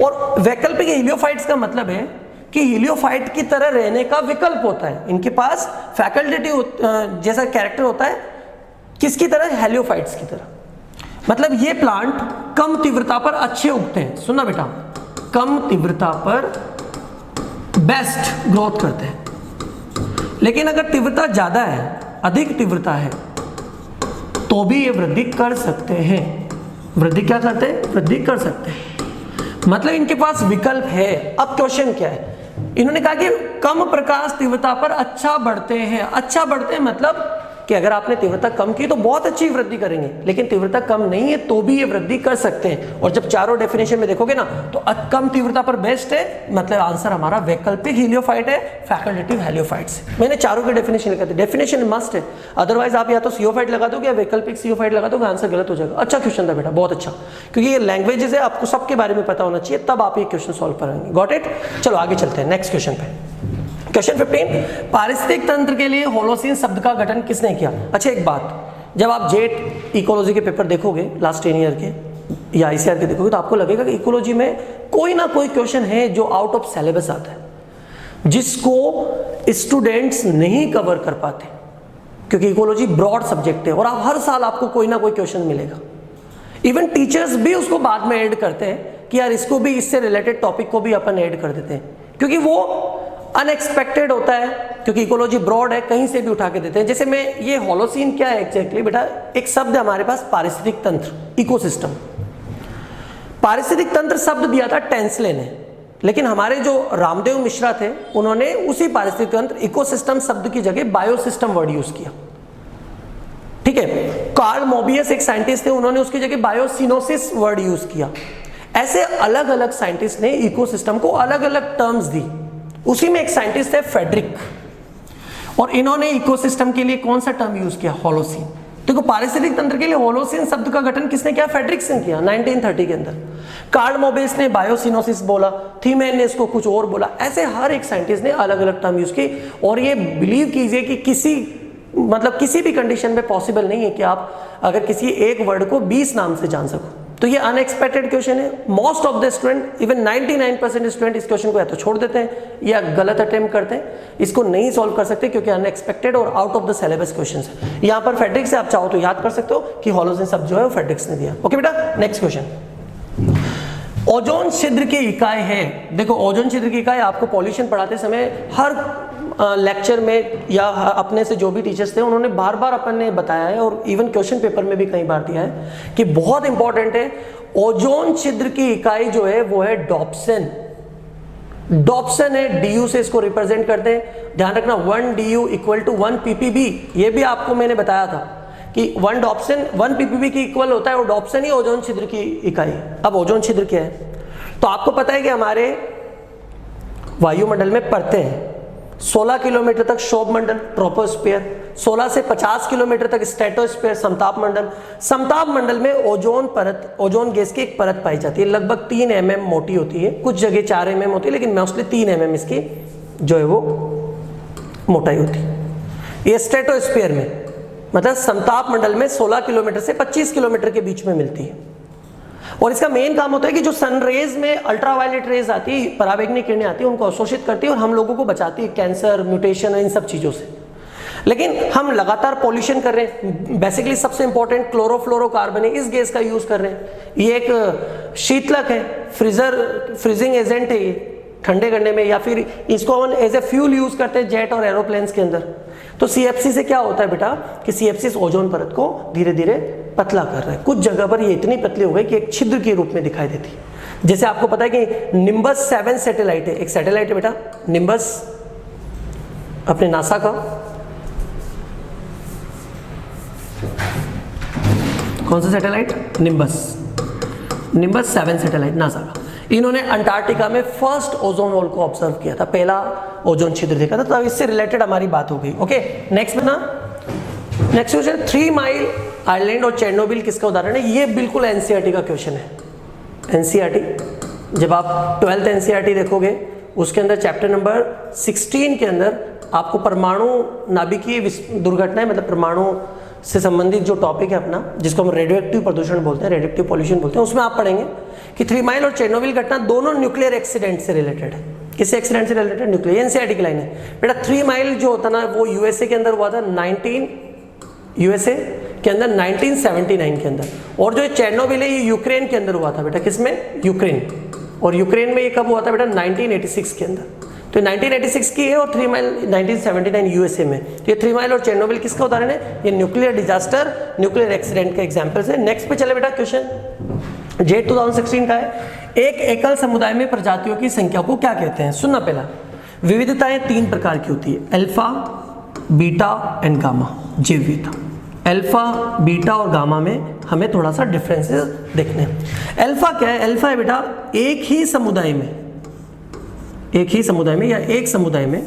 और वैकल्पिक हीलियोफाइट्स का मतलब है कि हीलियोफाइट की तरह रहने का विकल्प होता है। इनके पास फैकल्टेटिव जैसा कैरेक्टर होता है, किसकी तरह, हेलियोफाइट्स की तरह। मतलब ये प्लांट कम तीव्रता पर अच्छे उगते हैं, सुनना बेटा, कम तीव्रता पर बेस्ट ग्रोथ करते हैं। लेकिन अगर तीव्रता ज्यादा है, अधिक तीव्रता है, तो भी ये वृद्धि कर सकते हैं। वृद्धि क्या करते हैं, वृद्धि कर सकते हैं, मतलब इनके पास विकल्प है। अब क्वेश्चन क्या है, इन्होंने कहा कि कम प्रकाश तीव्रता पर अच्छा बढ़ते हैं। अच्छा बढ़ते हैं मतलब कि अगर आपने तीव्रता कम की तो बहुत अच्छी वृद्धि करेंगे, लेकिन तीव्रता कम नहीं है तो भी ये वृद्धि कर सकते हैं। और जब चारों डेफिनेशन में देखोगे ना तो कम तीव्रता पर बेस्ट है, मतलब आंसर हमारा वैकल्पिक हीलियोफाइट है, फैकल्टेटिव हेलियोफाइट्स। मैंने चारों के डेफिनेशन लिखा था, डेफिनेशन मस्ट है, अदरवाइज आप या तो सियोफाइट लगा दोगे या वैकल्पिक सियोफाइट लगा दोगे, आंसर गलत हो जाएगा। अच्छा क्वेश्चन था बेटा, बहुत अच्छा, क्योंकि ये लैंग्वेजेस है, आपको सबके बारे में पता होना चाहिए, तब आप ये क्वेश्चन सॉल्व करेंगे। Got it? चलो आगे चलते हैं नेक्स्ट क्वेश्चन पे। क्वेश्चन 15, पारिस्थितिक तंत्र के लिए होलोसीन शब्द का गठन किसने किया? अच्छा एक बात, जब आप जेट इकोलॉजी के पेपर देखोगे लास्ट 10 ईयर के या आईसीआर के देखोगे तो आपको लगेगा कि इकोलॉजी में कोई ना कोई क्वेश्चन है जो आउट ऑफ सिलेबस आता है, जिसको स्टूडेंट्स नहीं कवर कर पाते, क्योंकि इकोलॉजी ब्रॉड सब्जेक्ट है और आप हर साल आपको कोई ना कोई क्वेश्चन मिलेगा। इवन टीचर्स भी उसको बाद में ऐड करते हैं कि यार इसको भी, इससे रिलेटेड टॉपिक को भी अपन ऐड कर देते हैं, क्योंकि वो अनएक्सपेक्टेड होता है, क्योंकि इकोलॉजी ब्रॉड है, कहीं से भी उठा के देते हैं। जैसे मैं ये होलोसीन क्या है एग्जैक्टली बेटा, एक शब्द है हमारे पास पारिस्थितिक तंत्र, इकोसिस्टम। पारिस्थितिक तंत्र शब्द दिया था टेंसले ने, लेकिन हमारे जो रामदेव मिश्रा थे उन्होंने उसी पारिस्थितिक तंत्र इकोसिस्टम शब्द की जगह बायोसिस्टम वर्ड यूज किया। ठीक है, कार्ल मोबियस एक साइंटिस्ट थे, उन्होंने उसकी जगह बायोसिनोसिस वर्ड यूज किया। ऐसे अलग अलग साइंटिस्ट ने इकोसिस्टम को अलग अलग टर्म्स दी। उसी में एक साइंटिस्ट है फेडरिक, और इन्होंने इकोसिस्टम के लिए कौन सा टर्म यूज किया? होलोसीन। देखो पारिस्थितिक तंत्र के लिए होलोसीन शब्द का गठन किसने किया? फेडरिक्स ने किया 1930 के अंदर। कार्ल मोबियस ने बायोसिनोसिस बोला, थीमेन ने इसको कुछ और बोला। ऐसे हर एक साइंटिस्ट ने अलग अलग टर्म यूज की, और ये बिलीव कीजिए कि किसी भी कंडीशन में पॉसिबल नहीं है कि आप अगर किसी एक वर्ड को 20 नाम से जान सको। तो ये अनएक्सपेक्टेड क्वेश्चन है। Most of the student, even 99% student इस क्वेश्चन को या तो छोड़ देते हैं या गलत अटेम्प्ट करते हैं, इसको नहीं सॉल्व कर सकते क्योंकि अनएक्सपेक्टेड और out of the syllabus question है। यहाँ पर फेडरिक्स से आप चाहो तो याद कर सकते हो कि होलोसीन शब्द जो है वो फेडरिक्स ने दिया। ओके बेटा, नेक्स्ट क्वेश्चन। ओजोन छिद्र की इकाई है। देखो ओजोन छिद्र की इकाई आपको पॉल्यूशन पढ़ाते समय हर लेक्चर में या अपने से जो भी टीचर्स थे उन्होंने बार बार अपन ने बताया है, और इवन क्वेश्चन पेपर में भी कई बार दिया है कि बहुत इंपॉर्टेंट है। ओजोन छिद्र की इकाई जो है वो है डॉप्सन। डॉप्सन है, डीयू से इसको रिप्रेजेंट करते हैं। ध्यान रखना 1 DU इक्वल टू 1 ppb, ये भी आपको मैंने बताया था कि 1 डॉप्सन 1 ppb की इक्वल होता है, और डॉप्सन ही ओजोन छिद्र की इकाई। अब ओजोन छिद्र क्या है? तो आपको पता है कि हमारे वायुमंडल में परतें हैं। 16 किलोमीटर तक शोभ मंडल ट्रोपोस्फीयर, 16 से 50 किलोमीटर तक स्ट्रेटोस्फीयर समताप मंडल। समताप मंडल में ओजोन परत, ओजोन गैस की एक परत पाई जाती है, लगभग 3 mm मोटी होती है, कुछ जगह 4 mm होती है, लेकिन मोस्टली 3 mm इसकी जो है वो मोटाई होती है। ये स्ट्रेटोस्फीयर में, मतलब समताप मंडल में 16 किलोमीटर से 25 किलोमीटर के बीच में मिलती है। और इसका मेन काम होता है कि जो सनरेज में अल्ट्रावायलेट रेज आती है, पराबैंगनी किरणें आती है, उनको अवशोषित करती है और हम लोगों को बचाती है कैंसर, म्यूटेशन, इन सब चीज़ों से। लेकिन हम लगातार पॉल्यूशन कर रहे हैं। बेसिकली सबसे इंपॉर्टेंट क्लोरोफ्लोरोकार्बन है, इस गैस का यूज कर रहे हैं। ये एक शीतलक है, फ्रीजिंग एजेंट है ये ठंडे करने में, या फिर इसको हम एज ए फ्यूल यूज करते हैं जेट और एरोप्लेन्स के अंदर। तो CFC से क्या होता है बेटा कि CFC इस ओजोन परत को धीरे धीरे पतला कर रहा है। कुछ जगह पर ये इतनी पतली हो गई कि एक छिद्र के रूप में दिखाई देती है। जैसे आपको पता है कि निम्बस 7 सैटेलाइट है, एक सैटेलाइट है बेटा निम्बस, अपने नासा का। कौन सा सैटेलाइट? निम्बस 7 सैटेलाइट नासा का। इन्होंने अंटार्कटिका में फर्स्ट ओजोन होल को ऑब्जर्व किया था, पहला ओजोन छिद्र देखा था, तो इससे रिलेटेड हमारी बात हो गई। ओके नेक्स्ट बना, नेक्स्ट क्वेश्चन। 3 माइल आइलैंड और चेरनोबिल किसका उदाहरण है? ये बिल्कुल NCERT का क्वेश्चन है। NCERT, जब आप 12th NCERT देखोगे उसके अंदर चैप्टर नंबर 16 के अंदर आपको परमाणु नाभिकीय दुर्घटनाएं, मतलब परमाणु से संबंधित जो टॉपिक है अपना, जिसको हम रेडियो एक्टिव प्रदूषण बोलते हैं, रेडियो एक्टिव पॉल्यूशन बोलते हैं, उसमें आप पढ़ेंगे कि 3 माइल और चेरनोबिल घटना दोनों न्यूक्लियर एक्सीडेंट से रिलेटेड है। किससे एक्सीडेंट से रिलेटेड? न्यूक्लियर। एनसीईआरटी की लाइन है बेटा। 3 माइल जो होता ना वो यूएसए के अंदर हुआ था, यूएसए के अंदर 1979 के अंदर, और जो चेरनोबिल है ये यूक्रेन के अंदर हुआ था बेटा। किसमें? यूक्रेन। और यूक्रेन में ये कब हुआ था बेटा? 1986 के अंदर। तो 1986 की है और 3 माइल 1979 यूएसए में। तो ये 3 माइल और चेरनोबिल किसका उदाहरण है? ये न्यूक्लियर डिजास्टर, न्यूक्लियर एक्सीडेंट के एग्जांपल्स है। नेक्स्ट पे चले बेटा क्वेश्चन जेट 2016 का है। एक एकल समुदाय में प्रजातियों की संख्या को क्या कहते हैं? सुनना पहला। विविधताएं 3 प्रकार की होती है, अल्फा, बीटा एंड गामा। जैव विविधता अल्फा, बीटा और गामा में हमें थोड़ा सा डिफरेंसेस देखने हैं। अल्फा क्या है? अल्फा है बेटा एक ही समुदाय में या एक समुदाय में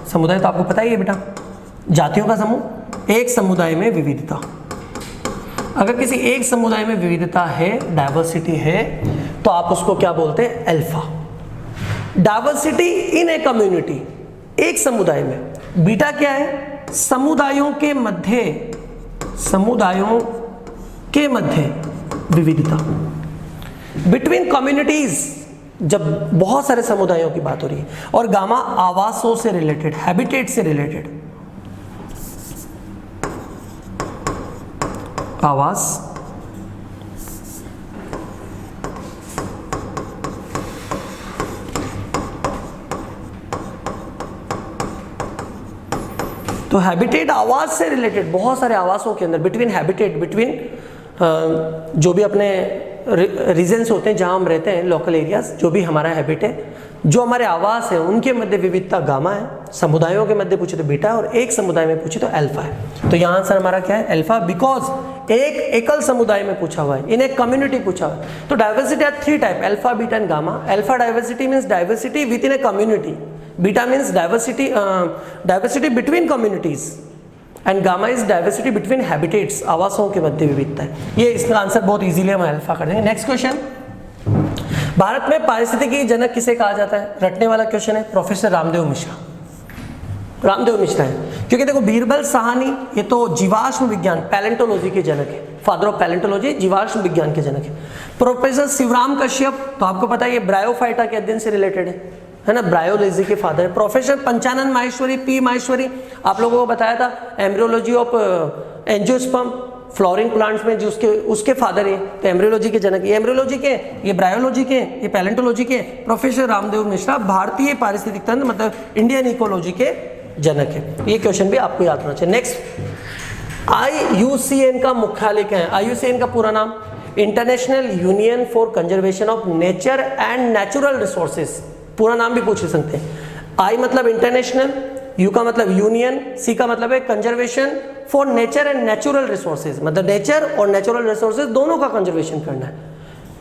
समुदाय तो आपको पता ही है बेटा, जातियों का समूह। एक समुदाय में विविधता, अगर किसी एक समुदाय में विविधता है, डाइवर्सिटी है, तो आप उसको क्या बोलते हैं? Alpha. Diversity in a community, एक समुदाय में। बीटा क्या है? समुदायों के मध्य विविधता। बिटवीन कम्युनिटीज, जब बहुत सारे समुदायों की बात हो रही है। और गामा आवासों से रिलेटेड, हैबिटेट से रिलेटेड, आवास तो हैबिटेट आवास से रिलेटेड, बहुत सारे आवासों के अंदर बिटवीन हैबिटेट, बिटवीन जो भी अपने रीजन्स होते हैं जहां हम रहते हैं, लोकल एरियाज, जो भी हमारा हैबिट है, जो हमारे आवास है, उनके मध्य विविधता गामा है। समुदायों के मध्य पूछे तो बीटा है, और एक समुदाय में पूछे तो अल्फा है। तो यहाँ आंसर हमारा क्या है? अल्फा, बिकॉज एक एकल समुदाय में पूछा हुआ है, इन एक कम्युनिटी पूछा हुआ है। तो diversity are 3 type, alpha, beta and gamma. Alpha diversity means diversity within a community, beta means diversity between communities, and gamma is diversity between habitats, आवासों के मध्य विविधता है। ये इसका आंसर बहुत इजीली हम अल्फा कर देंगे। नेक्स्ट क्वेश्चन, भारत में पारिस्थितिकी जनक किसे कहा जाता है? रटने वाला क्वेश्चन है। प्रोफेसर रामदेव मिश्रा है, क्योंकि देखो बीरबल साहनी ये तो जीवाश्म विज्ञान, पैलेंटोलॉजी के जनक है, फादर ऑफ पैलेंटोलॉजी, जीवाश्म विज्ञान के जनक है। प्रोफेसर शिवराम कश्यप, तो आपको पता है ये ब्रायोफाइटा के अध्ययन से रिलेटेड है ना, ब्रायोलॉजी के फादर है। प्रोफेसर पंचानन माहेश्वरी, पी माहेश्वरी, आप लोगों को बताया था embryology of angiosperm, flooring plants में जो उसके फादर है, तो एम्ब्रियोलॉजी के जनक। ये एम्ब्रियोलॉजी के, ये ब्रायोलॉजी के, ये पैलेंटोलॉजी के। प्रोफेसर रामदेव मिश्रा भारतीय पारिस्थितिक तंत्र मतलब इंडियन इकोलॉजी के जनक है। ये क्वेश्चन भी आपको याद होना चाहिए। नेक्स्ट, IUCN का मुख्यालय क्या है? IUCN का पूरा नाम international union for conservation of nature and natural resources, पूरा नाम भी पूछ सकते हैं। I मतलब इंटरनेशनल, U का मतलब यूनियन, C का मतलब है conservation for nature and natural resources, मतलब नेचर और नेचुरल रिसोर्सेज दोनों का कंजर्वेशन करना है।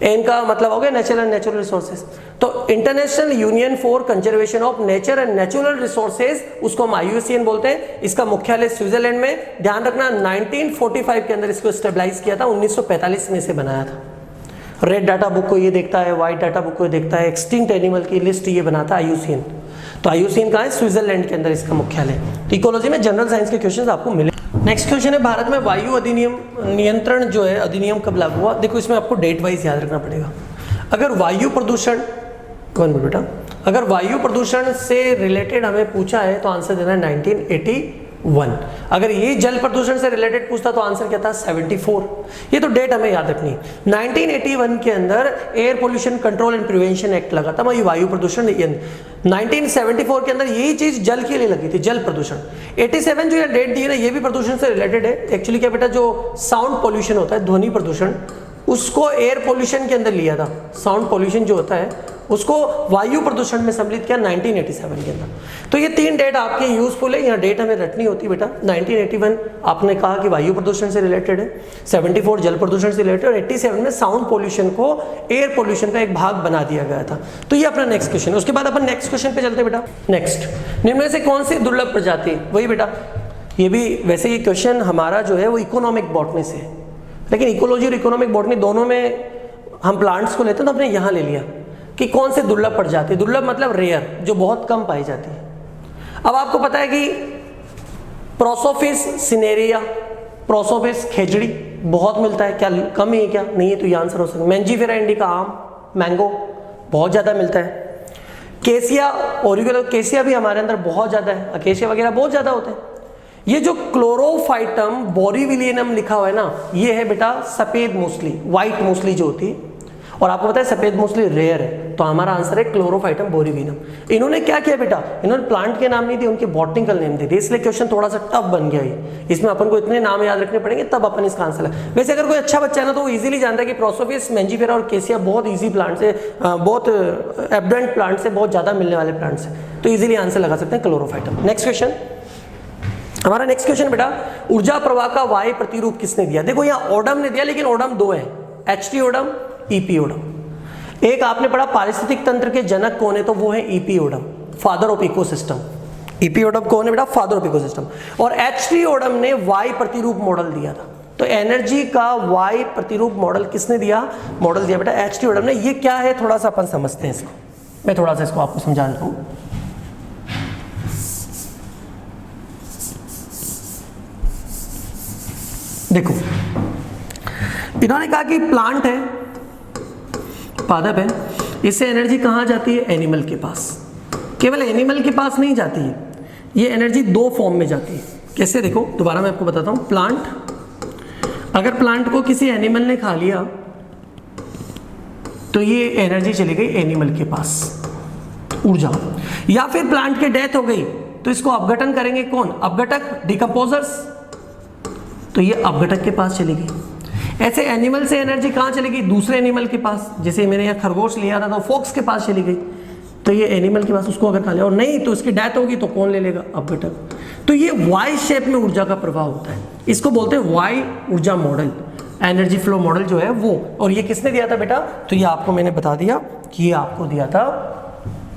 N का मतलब हो गया नेचर एंड नेचुरल रिसोर्सेज। तो international union for conservation of nature and natural resources, उसको हम IUCN बोलते हैं। इसका मुख्यालय स्विट्जरलैंड में। ध्यान रखना 1945 के अंदर इसको स्टेबलाइज किया था, 1945 में से बनाया था। रेड डाटा बुक को ये देखता है, व्हाइट डाटा बुक को देखता है, एक्सटिंक्ट एनिमल की लिस्ट ये बनाता है IUCN। तो IUCN कहाँ है? स्विट्जरलैंड के अंदर इसका मुख्यालय। इकोलॉजी में जनरल साइंस के क्वेश्चन आपको मिले। नेक्स्ट क्वेश्चन है, भारत में वायु अधिनियम नियंत्रण जो है अधिनियम कब लागू हुआ? देखो इसमें आपको डेट वाइज याद रखना पड़ेगा। अगर वायु प्रदूषण, कौन बेटा, अगर वायु प्रदूषण से रिलेटेड हमें पूछा है तो आंसर देना है 1981। अगर ये जल प्रदूषण से रिलेटेड पूछता तो आंसर क्या था? 74। ये तो डेट हमें याद रखनी है। 1981 के अंदर air pollution control and prevention act लगा था, वही वायु प्रदूषण। 1974 के अंदर यही चीज जल के लिए लगी थी, जल प्रदूषण। 87 जो ये डेट दी है ना, ये भी प्रदूषण से रिलेटेड है। एक्चुअली क्या बेटा, जो साउंड पोल्यूशन होता है, ध्वनि प्रदूषण, उसको एयर पोल्यूशन के अंदर लिया था। साउंड पोल्यूशन जो होता है उसको वायु प्रदूषण में सम्मिलित किया 1987 के अंदर। तो ये 3 डेट आपके यूजफुल है, यहाँ डेट हमें रटनी होती बेटा। 1981 आपने कहा कि वायु प्रदूषण से रिलेटेड है, 74 जल प्रदूषण से रिलेटेड, और 87 में साउंड पोल्यूशन को एयर पोल्यूशन का एक भाग बना दिया गया था। तो ये अपना नेक्स्ट क्वेश्चन है। उसके बाद अपन नेक्स्ट क्वेश्चन पे चलते हैं बेटा। नेक्स्ट, निम्न में से कौन सी दुर्लभ प्रजाति, वही बेटा, ये भी वैसे ये क्वेश्चन हमारा जो है वो इकोनॉमिक बॉटनी से है। लेकिन इकोलॉजी और इकोनॉमिक बॉटनी दोनों में हम प्लांट्स को लेते हैं, तो हमने यहाँ ले लिया कि कौन से दुर्लभ प्रजाति है। दुर्लभ मतलब रेयर, जो बहुत कम पाई जाती है। अब आपको पता है कि प्रोसोफिस सिनेरिया, प्रोसोफिस खेजड़ी बहुत मिलता है, क्या कम ही है क्या? नहीं है, तो ये आंसर हो सकता है। मैंजीफेरा इंडिका आम, मैंगो बहुत ज़्यादा मिलता है। केसिया ओरिगुलो, केसिया भी हमारे अंदर बहुत ज़्यादा है, अकेशिया वगैरह बहुत ज़्यादा होते हैं। ये जो क्लोरोफाइटम बोरीविलियनम लिखा हुआ है ना, ये है बेटा सफ़ेद मूसली, व्हाइट मूसली जो होती है, और आपको पता है सफ़ेद मूसली रेयर है, तो हमारा आंसर है क्लोरोफाइटम बोरीविलियनम। इन्होंने क्या किया बेटा, इन्होंने प्लांट के नाम नहीं दिए, उनके बॉटनिकल नेम दे दिए, इसलिए क्वेश्चन थोड़ा सा टफ बन गया है। इसमें अपन को इतने नाम याद रखने पड़ेंगे तब अपन इसका आंसर है। वैसे अगर कोई अच्छा बच्चा है ना तो वो इजीली जानता है कि प्रोसोफिस, मैंजीफेरा और केसिया बहुत ईजी प्लांट्स है, बहुत एबडेंट प्लांट्स है, बहुत ज़्यादा मिलने वाले प्लांट्स है, तो ईजिली आंसर लगा सकते हैं क्लोरोफाइटम। नेक्स्ट क्वेश्चन, हमारा नेक्स्ट क्वेश्चन बेटा, ऊर्जा प्रवाह का वाई प्रतिरूप किसने दिया? देखो यहाँ ओडम ने दिया, लेकिन ओडम दो है, एचटी ओडम, ईपी ओडम। एक आपने पढ़ा पारिस्थितिक तंत्र के जनक कौन है, तो वो है EP Odum, father of ecosystem. EP Odum कौन है बेटा? Father of ecosystem. और एचटी ओडम ने वाई प्रतिरूप मॉडल दिया था, तो एनर्जी का वाई प्रतिरूप मॉडल किसने दिया? मॉडल दिया बेटा एचटी ओडम ने। ये क्या है थोड़ा सा अपन समझते हैं इसको, मैं थोड़ा सा इसको आपको समझा देता हूँ। देखो, इन्होंने कहा कि प्लांट है, पादप है, इससे एनर्जी कहाँ जाती है? एनिमल के पास। केवल एनिमल के पास नहीं जाती है, ये एनर्जी दो फॉर्म में जाती है। कैसे? देखो दोबारा मैं आपको बताता हूँ। प्लांट, अगर प्लांट को किसी एनिमल ने खा लिया तो ये एनर्जी चली गई एनिमल के पास, ऊर्जा। या फिर प्लांट की डेथ हो गई तो इसको अपघटन करेंगे कौन? अपघटक, डिकम्पोजर्स, तो ये अपघटक के पास चली गई। ऐसे एनिमल से एनर्जी कहाँ चलेगी? दूसरे एनिमल के पास। जैसे मैंने यहाँ खरगोश लिया था तो फॉक्स के पास चली गई, तो ये एनिमल के पास, उसको अगर खा लिया, और नहीं तो इसकी डेथ होगी तो कौन ले लेगा? अपघटक। तो ये वाई शेप में ऊर्जा का प्रभाव होता है, इसको बोलते हैं वाई ऊर्जा मॉडल, एनर्जी फ्लो मॉडल जो है वो। और ये किसने दिया था बेटा? तो ये आपको मैंने बता दिया कि ये आपको दिया था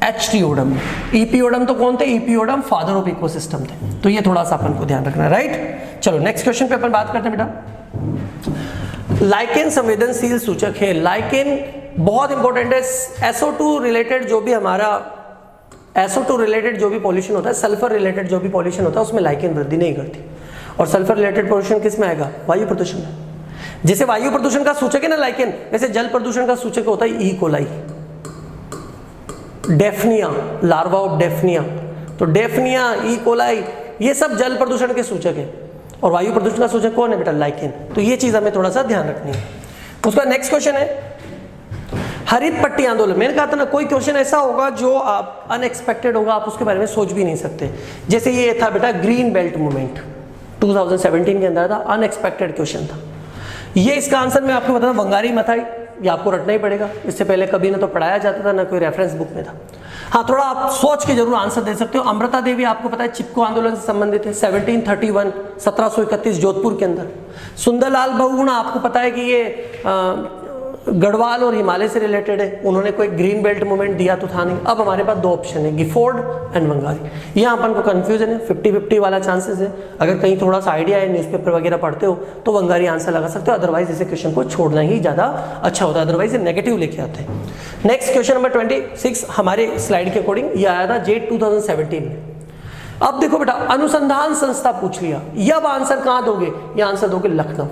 एचटी ओडम। ईपी ओडम तो कौन थे? EP Odum father of ecosystem थे, तो ये थोड़ा सा अपन को ध्यान रखना है, राइट। चलो नेक्स्ट क्वेश्चन पे अपन बात करते हैं बेटा। लाइकेन संवेदनशील सूचक है। लाइकेन बहुत इंपॉर्टेंट है। SO2 रिलेटेड जो भी हमारा SO2 रिलेटेड जो भी पॉल्यूशन होता है, सल्फर रिलेटेड जो भी पॉल्यूशन होता है, उसमें लाइकेन वृद्धि नहीं करती। और सल्फर रिलेटेड पॉल्यूशन किस में आएगा? वायु प्रदूषण में। जैसे वायु प्रदूषण का सूचक है ना लाइकेन, वैसे जल प्रदूषण का सूचक होता है E coli, Daphnia, larva of Daphnia. तो डेफनिया, ई कोलाई, ये सब जल प्रदूषण के सूचक है। और वायु प्रदूषण का सूचक कौन है बेटा? लाइकेन। तो ये चीज हमें थोड़ा सा ध्यान रखनी है। उसका नेक्स्ट क्वेश्चन है हरित पट्टी आंदोलन। मैंने कहा था ना, कोई क्वेश्चन ऐसा होगा जो आप अनएक्सपेक्टेड होगा, आप उसके बारे में सोच भी नहीं सकते। जैसे ये था बेटा ग्रीन बेल्ट मूवमेंट, 2017 के अंदर था, अनएक्सपेक्टेड क्वेश्चन था ये। इसका आंसर मैं आपको बताता हूँ, वंगारी मथाई, ये आपको रटना ही पड़ेगा, इससे पहले कभी ना तो पढ़ाया जाता था ना कोई रेफरेंस बुक में था। हाँ, थोड़ा आप सोच के जरूर आंसर दे सकते हो। अमृता देवी आपको पता है चिपको आंदोलन से संबंधित है, 1731, 1731 जोधपुर के अंदर। सुंदरलाल बहुगुणा आपको पता है कि ये गढ़वाल और हिमालय से रिलेटेड है, उन्होंने कोई ग्रीन बेल्ट मूवमेंट दिया तो था नहीं। अब हमारे पास दो ऑप्शन है, गिफोर्ड एंड वंगारी। यहाँ अपन को कंफ्यूजन है, 50-50 वाला चांसेस है। अगर कहीं थोड़ा सा आइडिया है, न्यूज़पेपर वगैरह पढ़ते हो तो वंगारी आंसर लगा सकते हो, अदरवाइज इसे क्वेश्चन को छोड़ना ही ज़्यादा अच्छा होता है, अदरवाइज ये नेगेटिव लेके आते हैं। नेक्स्ट क्वेश्चन नंबर 26 हमारे स्लाइड के अकॉर्डिंग ये आया था जेट 2017 में। अब देखो बेटा, अनुसंधान संस्था पूछ लिया, ये अब आंसर कहाँ दोगे? ये आंसर दोगे लखनऊ,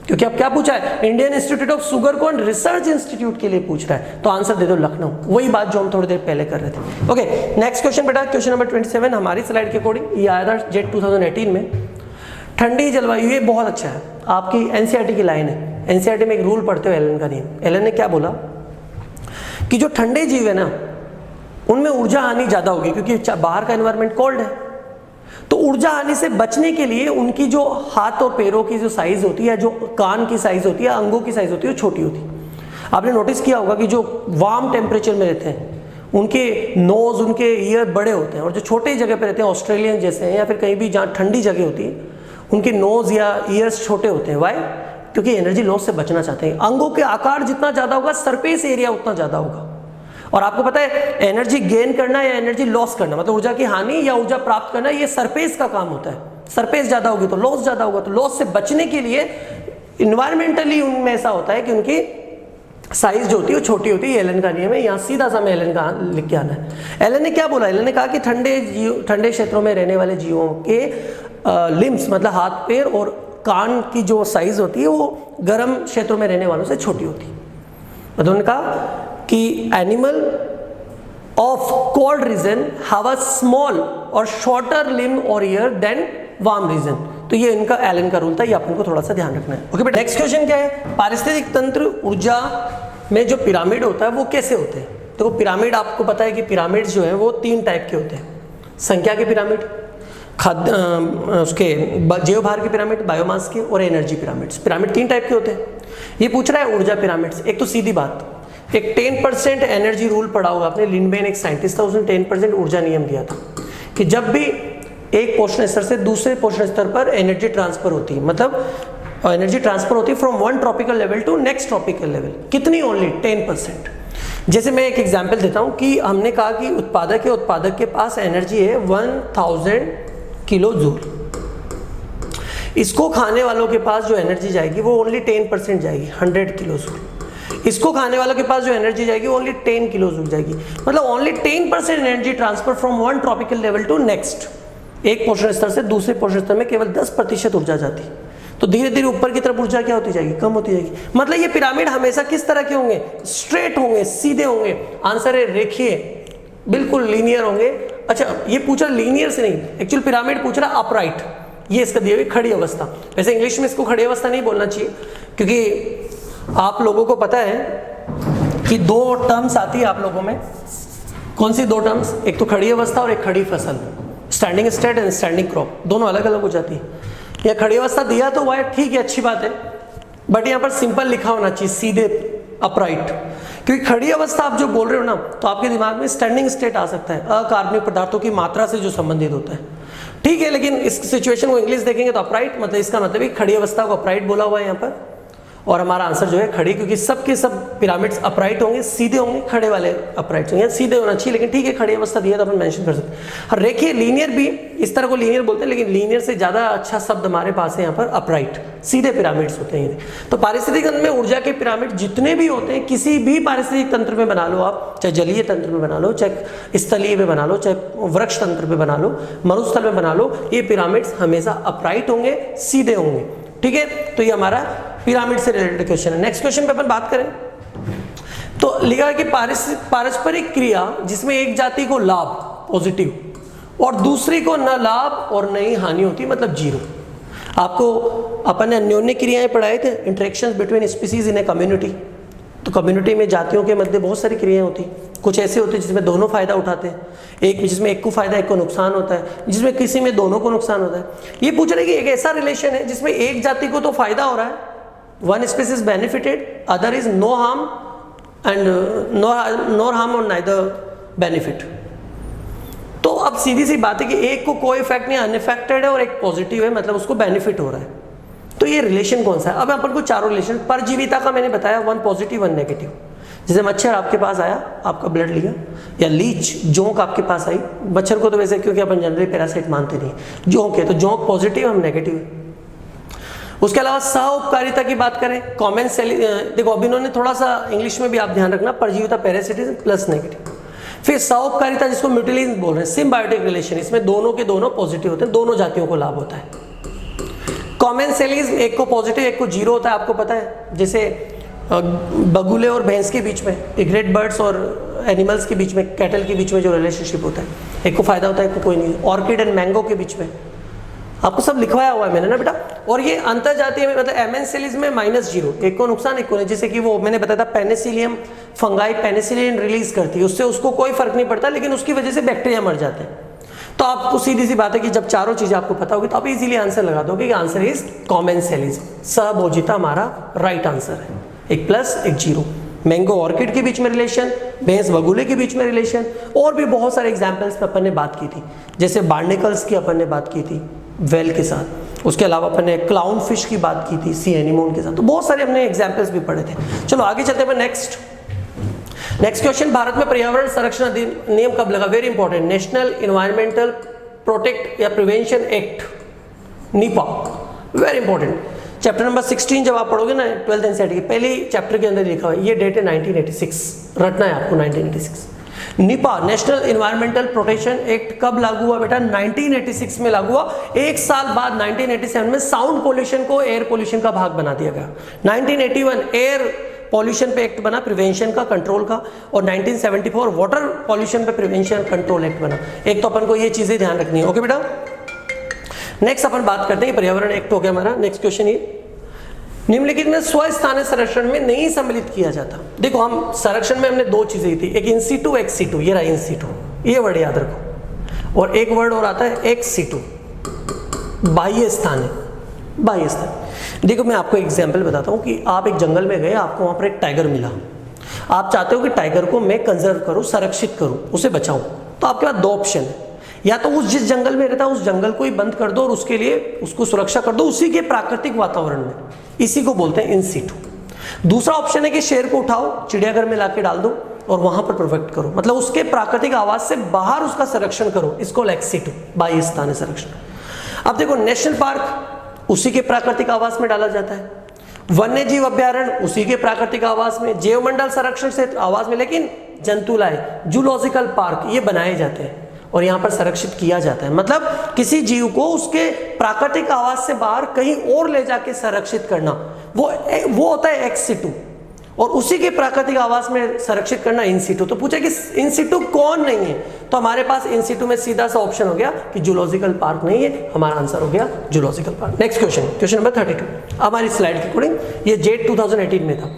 क्योंकि अब क्या पूछा है? Indian institute of sugar cane research institute के लिए पूछ रहा है, तो आंसर दे दो लखनऊ। वही बात जो हम थोड़ी देर पहले कर रहे थे। ओके, नेक्स्ट क्वेश्चन बेटा, क्वेश्चन नंबर 27 हमारी स्लाइड के अकॉर्डिंग ये आया था जेट 2018 में। ठंडी जलवायु, ये बहुत अच्छा है, आपकी एनसीईआरटी की लाइन है। एनसीईआरटी में एक रूल पढ़ते हो, एलन का नियम। एलन ने क्या बोला कि जो ठंडे जीव है ना, उनमें ऊर्जा हानि ज्यादा होगी, क्योंकि बाहर का एनवायरमेंट कोल्ड है। तो ऊर्जा हानि से बचने के लिए उनकी जो हाथ और पैरों की जो साइज होती है, जो कान की साइज होती है, अंगों की साइज होती है, वो छोटी होती है। आपने नोटिस किया होगा कि जो वार्म टेम्परेचर में रहते हैं उनके नोज, उनके ईयर बड़े होते हैं, और जो छोटे जगह पे रहते हैं, ऑस्ट्रेलियन जैसे हैं या फिर कहीं भी जहाँ ठंडी जगह होती है, उनके नोज या ईयर्स छोटे होते हैं। वाई? क्योंकि एनर्जी लॉस से बचना चाहते हैं। अंगों के आकार जितना ज्यादा होगा, सरफेस एरिया उतना ज्यादा होगा। और आपको पता है एनर्जी गेन करना या एनर्जी लॉस करना, मतलब ऊर्जा की हानि या ऊर्जा प्राप्त करना, ये सरफेस का काम होता है। सरफेस ज्यादा होगी तो लॉस ज्यादा होगा। तो लॉस से बचने के लिए इन्वायरमेंटली उनमें ऐसा होता है कि उनकी साइज जो होती है वो छोटी होती है। एलन का नियम है, यहाँ सीधा सा मैं एलन का लिख के आना है। एलन ने क्या बोला, एलन ने कहा कि ठंडे क्षेत्रों में रहने वाले जीवों के लिम्स मतलब हाथ पैर और कान की जो साइज होती है वो गर्म क्षेत्रों में रहने वालों से छोटी होती है। मतलब उन्होंने कहा कि animal of cold region have a small और शॉर्टर लिम और ईयर देन वार्म रीजन। तो ये इनका एलन का रूल था, ये अपन को थोड़ा सा ध्यान रखना है। ओके बेटा, नेक्स्ट क्वेश्चन क्या है, पारिस्थितिक तंत्र ऊर्जा में जो पिरामिड होता है वो कैसे होते हैं। तो पिरामिड आपको पता है कि पिरामिड जो है वो 3 टाइप के होते हैं, संख्या के पिरामिड, खाद्य उसके जीवभार के पिरामिड, बायोमास के, और एनर्जी पिरामिड्स। पिरामिड 3 टाइप के होते हैं। ये पूछ रहा है ऊर्जा पिरामिड्स। एक तो सीधी बात, एक 10% एनर्जी रूल पढ़ा होगा आपने, लिंडबेन एक साइंटिस्ट था, उसने 10% ऊर्जा नियम दिया था कि जब भी एक पोषण स्तर से दूसरे पोषण स्तर पर एनर्जी ट्रांसफर होती है, मतलब एनर्जी ट्रांसफर होती है from one tropical level to next tropical level. कितनी? ओनली 10%। जैसे मैं एक एग्जांपल देता हूं कि हमने कहा कि उत्पादक के पास एनर्जी है 1000 किलो जूल। इसको खाने वालों के पास जो एनर्जी जाएगी वो ओनली 10% जाएगी, 100 किलो जूल। इसको खाने वालों के पास जो एनर्जी जाएगी वो ओनली 10 किलो जूल जाएगी। मतलब only 10% energy transfer from one tropical level to next. एक पोषण स्तर से दूसरे पोषण स्तर में केवल 10% ऊर्जा जाती है। तो धीरे धीरे ऊपर की तरफ ऊर्जा क्या होती जाएगी? कम होती जाएगी। मतलब ये पिरामिड हमेशा किस तरह के होंगे? स्ट्रेट होंगे, सीधे होंगे। आंसर है रेखीय, बिल्कुल लीनियर होंगे। अच्छा, ये पूछ रहा लीनियर से नहीं, एक्चुअल पिरामिड पूछ रहा अपराइट। ये इसका दिया हुई खड़ी अवस्था। वैसे इंग्लिश में इसको खड़ी अवस्था नहीं बोलना चाहिए, क्योंकि आप लोगों को पता है कि 2 टर्म्स आती है आप लोगों में। कौन सी 2 टर्म्स? एक तो खड़ी अवस्था और एक खड़ी फसल। Standing state and standing crop, दोनों अलग अलग हो जाती है। यह खड़ी अवस्था दिया तो वह ठीक है, अच्छी बात है, बट यहाँ पर सिंपल लिखा होना चाहिए, सीधे अपराइट। क्योंकि खड़ी अवस्था आप जो बोल रहे हो ना, तो आपके दिमाग में स्टैंडिंग स्टेट आ सकता है, अकार्बनिक पदार्थों की मात्रा से जो संबंधित होता है। ठीक है, लेकिन इस सिचुएशन को इंग्लिश देखेंगे तो अपराइट, मतलब इसका मतलब ही खड़ी अवस्था को अपराइट बोला हुआ है यहाँ पर। और हमारा आंसर जो है खड़ी, क्योंकि सब के सब पिरामिड्स अपराइट होंगे, सीधे होंगे, खड़े वाले अपराइट होंगे। सीधे होना चाहिए, लेकिन ठीक है खड़ी अवस्था दिया तो अपन मेंशन कर सकते हैं। और रेखीय, लीनियर भी इस तरह को लीनियर बोलते हैं, लेकिन लीनियर से ज्यादा अच्छा शब्द हमारे पास है यहाँ पर अपराइट, सीधे पिरामिड्स होते हैं। तो पारिस्थितिक तंत्र में ऊर्जा के पिरामिड जितने भी होते हैं, किसी भी पारिस्थितिक तंत्र में बना लो आप, चाहे जलीय तंत्र में बना लो, चाहे स्थलीय में बना लो, चाहे वृक्ष तंत्र में बना लो, मरुस्थल में बना लो, ये पिरामिड्स हमेशा अपराइट होंगे, सीधे होंगे। ठीक है, तो ये हमारा पिरामिड से रिलेटेड क्वेश्चन है। नेक्स्ट क्वेश्चन पे अपन बात करें तो लिखा है कि पारस्परिक क्रिया जिसमें एक जाति को लाभ पॉजिटिव और दूसरी को न लाभ और न ही हानि होती, मतलब जीरो। आपको अपन ने अन्योन्य क्रियाएं पढ़ाए थे, interactions between species in a community. तो कम्युनिटी में जातियों के मध्य बहुत सारी क्रियाएं होती, कुछ ऐसे होते हैं जिसमें दोनों फायदा उठाते हैं, एक जिसमें एक को फायदा एक को नुकसान होता है, जिसमें किसी में दोनों को नुकसान होता है। ये पूछ रहे कि एक ऐसा रिलेशन है जिसमें एक जाति को तो फायदा हो रहा है, one species benefited, other is no harm and no harm और नाइदर बेनिफिट। तो अब सीधी सी बात है कि एक को कोई इफेक्ट नहीं, अनइफेक्टेड है, और एक पॉजिटिव है, मतलब उसको बेनिफिट हो रहा है। तो ये रिलेशन कौन सा है? अब अपन को चारों रिलेशन, परजीविता का मैंने बताया, 1 पॉजिटिव 1 नेगेटिव। जैसे मच्छर आपके पास आया, आपका ब्लड लिया, या लीच जोंक आपके पास आई, मच्छर को तो वैसे क्योंकि अपन जनरली पैरासाइट मानते नहीं, जोंक है तो जोंक पॉजिटिव, हम नेगेटिव है। उसके अलावा सह उपकारिता की बात करें, कॉमन सेल, देखो अभी इन्होंने थोड़ा सा इंग्लिश में भी आप ध्यान रखना, परजीविता पैरासिटिज्म प्लस नेगेटिव। फिर सह उपकारिता जिसको म्यूचुअलिज्म बोल रहे हैं, सिम्बायोटिक रिलेशन, इसमें दोनों के दोनों पॉजिटिव होते हैं, दोनों जातियों को लाभ होता है। कॉमन सेलिज्म, एक को पॉजिटिव एक को जीरो होता है, आपको पता है, जैसे बगुले और भैंस के बीच में, ग्रेट बर्ड्स और एनिमल्स के बीच में, कैटल के बीच में जो रिलेशनशिप होता है, एक को फायदा होता है एक को कोई नहीं। ऑर्किड एंड मैंगो के बीच में आपको सब लिखवाया हुआ है मैंने ना बेटा। और ये अंतर जातीय में, मतलब एमेंसेलिज्म में -0, एक को नुकसान एक को नहीं। जैसे कि वो मैंने बताया था पेनिसिलियम फंगाई पेनिसिलिन रिलीज करती है, उससे उसको कोई फर्क नहीं पड़ता, लेकिन उसकी वजह से बैक्टीरिया मर जाते हैं। तो आपको सीधी सी बात है कि जब चारों चीजें आपको पता होगी तो आप इजीली आंसर लगा दोगे कि आंसर इज कॉमेंसेलिज्म, सहभोजिता हमारा राइट आंसर है। एक प्लस एक जीरो, मैंगो ऑर्किड के बीच में रिलेशन, भैंस बगुले के बीच में रिलेशन, और भी बहुत सारे एग्जाम्पल्स पे अपन ने बात की थी, जैसे बार्नेकल्स की अपन ने बात की थी वेल के साथ, उसके अलावा अपन ने क्लाउन फिश की बात की थी सी एनिमोन के साथ। तो बहुत सारे हमने एग्जाम्पल्स भी पढ़े थे। चलो आगे चलते हैं नेक्स्ट क्वेश्चन, भारत में पर्यावरण संरक्षण नियम कब लगा? Very important, national environmental protect या prevention act, NEPA, very important. Chapter number 16 जब आप पढ़ोगे ना 12th एनसीईआरटी की पहली चैप्टर के अंदर लिखा हुआ है, ये डेट है 1986, रटना है आपको 1986। Nipah national environmental protection act कब लागू हुआ बेटा? 1986 में लागू हुआ। एक साल बाद 1987 में साउंड पोल्यूशन को एयर पोल्यूशन का भाग बना दिया गया। 1981 एयर पॉल्यूशन पे एक्ट बना, प्रिवेंशन का, कंट्रोल का, और 1974 वाटर पॉल्यूशन पे प्रिवेंशन कंट्रोल एक्ट बना। एक तो अपन को ये चीजें ध्यान रखनी है। ओके बेटा, नेक्स्ट अपन बात करते हैं, पर्यावरण एक्ट हो गया हमारा। नेक्स्ट क्वेश्चन ये, निम्नलिखित में स्वस्थानीय संरक्षण में नहीं सम्मिलित किया जाता। देखो हम संरक्षण में हमने दो चीजें दी थी, एक इन सीटू एक्स सीटू, ये रहा इन सीटू, ये वर्ड याद रखो, और एक वर्ड और आता है एक्स सीटू, बाह्य स्थान। बाह्य स्थान, देखो मैं आपको एग्जाम्पल बताता हूँ कि आप एक जंगल में गए, आपको वहाँ पर एक टाइगर मिला, आप चाहते हो कि टाइगर को मैं कंजर्व करूँ, संरक्षित करूँ, उसे बचाऊँ, तो आपके पास दो ऑप्शन है, या तो उस जिस जंगल में रहता है उस जंगल को ही बंद कर दो और उसके लिए उसको सुरक्षा कर दो उसी के प्राकृतिक वातावरण में, इसी को बोलते हैं इन सीटू। दूसरा ऑप्शन है कि शेर को उठाओ, चिड़ियाघर में लाके डाल दो और वहां पर प्रोटेक्ट करो, मतलब उसके प्राकृतिक आवास से बाहर उसका संरक्षण करो, इसको एक्स सीटू, बाह्य स्थानीय संरक्षण। अब देखो नेशनल पार्क उसी के प्राकृतिक आवास में डाला जाता है, वन्य जीव अभ्यारण्य उसी के प्राकृतिक आवास में, जैव मंडल संरक्षण क्षेत्र आवास में, लेकिन जंतुलय जूलॉजिकल पार्क ये बनाए जाते हैं और यहाँ पर संरक्षित किया जाता है। मतलब किसी जीव को उसके प्राकृतिक आवास से बाहर कहीं और ले जाके संरक्षित करना, वो होता है एक्स सीटू, और उसी के प्राकृतिक आवास में संरक्षित करना इन सीटू। तो पूछा कि इन सीटू कौन नहीं है, तो हमारे पास इन सीटू में सीधा सा ऑप्शन हो गया कि जूलॉजिकल पार्क नहीं है, हमारा आंसर हो गया zoological park. Next question, question number 32 हमारी स्लाइड के अकॉर्डिंग, ये जेट 2018 में था।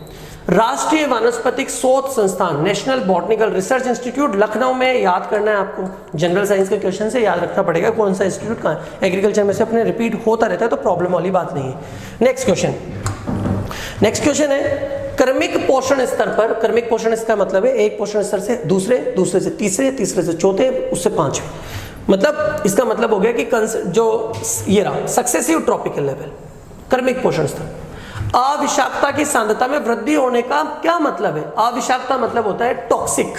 राष्ट्रीय वानस्पतिक शोध संस्थान national botanical research institute Lucknow में, याद करना है आपको, जनरल साइंस के क्वेश्चन से याद रखना पड़ेगा कौन सा इंस्टीट्यूट कहाँ है, एग्रीकल्चर में से अपने रिपीट होता रहता है तो प्रॉब्लम वाली बात नहीं है। नेक्स्ट क्वेश्चन, नेक्स्ट क्वेश्चन है क्रमिक पोषण स्तर पर, क्रमिक पोषण स्तर मतलब है एक पोषण स्तर से दूसरे, दूसरे से तीसरे, तीसरे से चौथे, उससे पांचवें, मतलब इसका मतलब हो गया कि जो ये रहा सक्सेसिव ट्रॉपिकल लेवल, क्रमिक पोषण स्तर। अविषाक्तता की सांद्रता में वृद्धि होने का क्या मतलब है? अविषाक्तता मतलब होता है टॉक्सिक,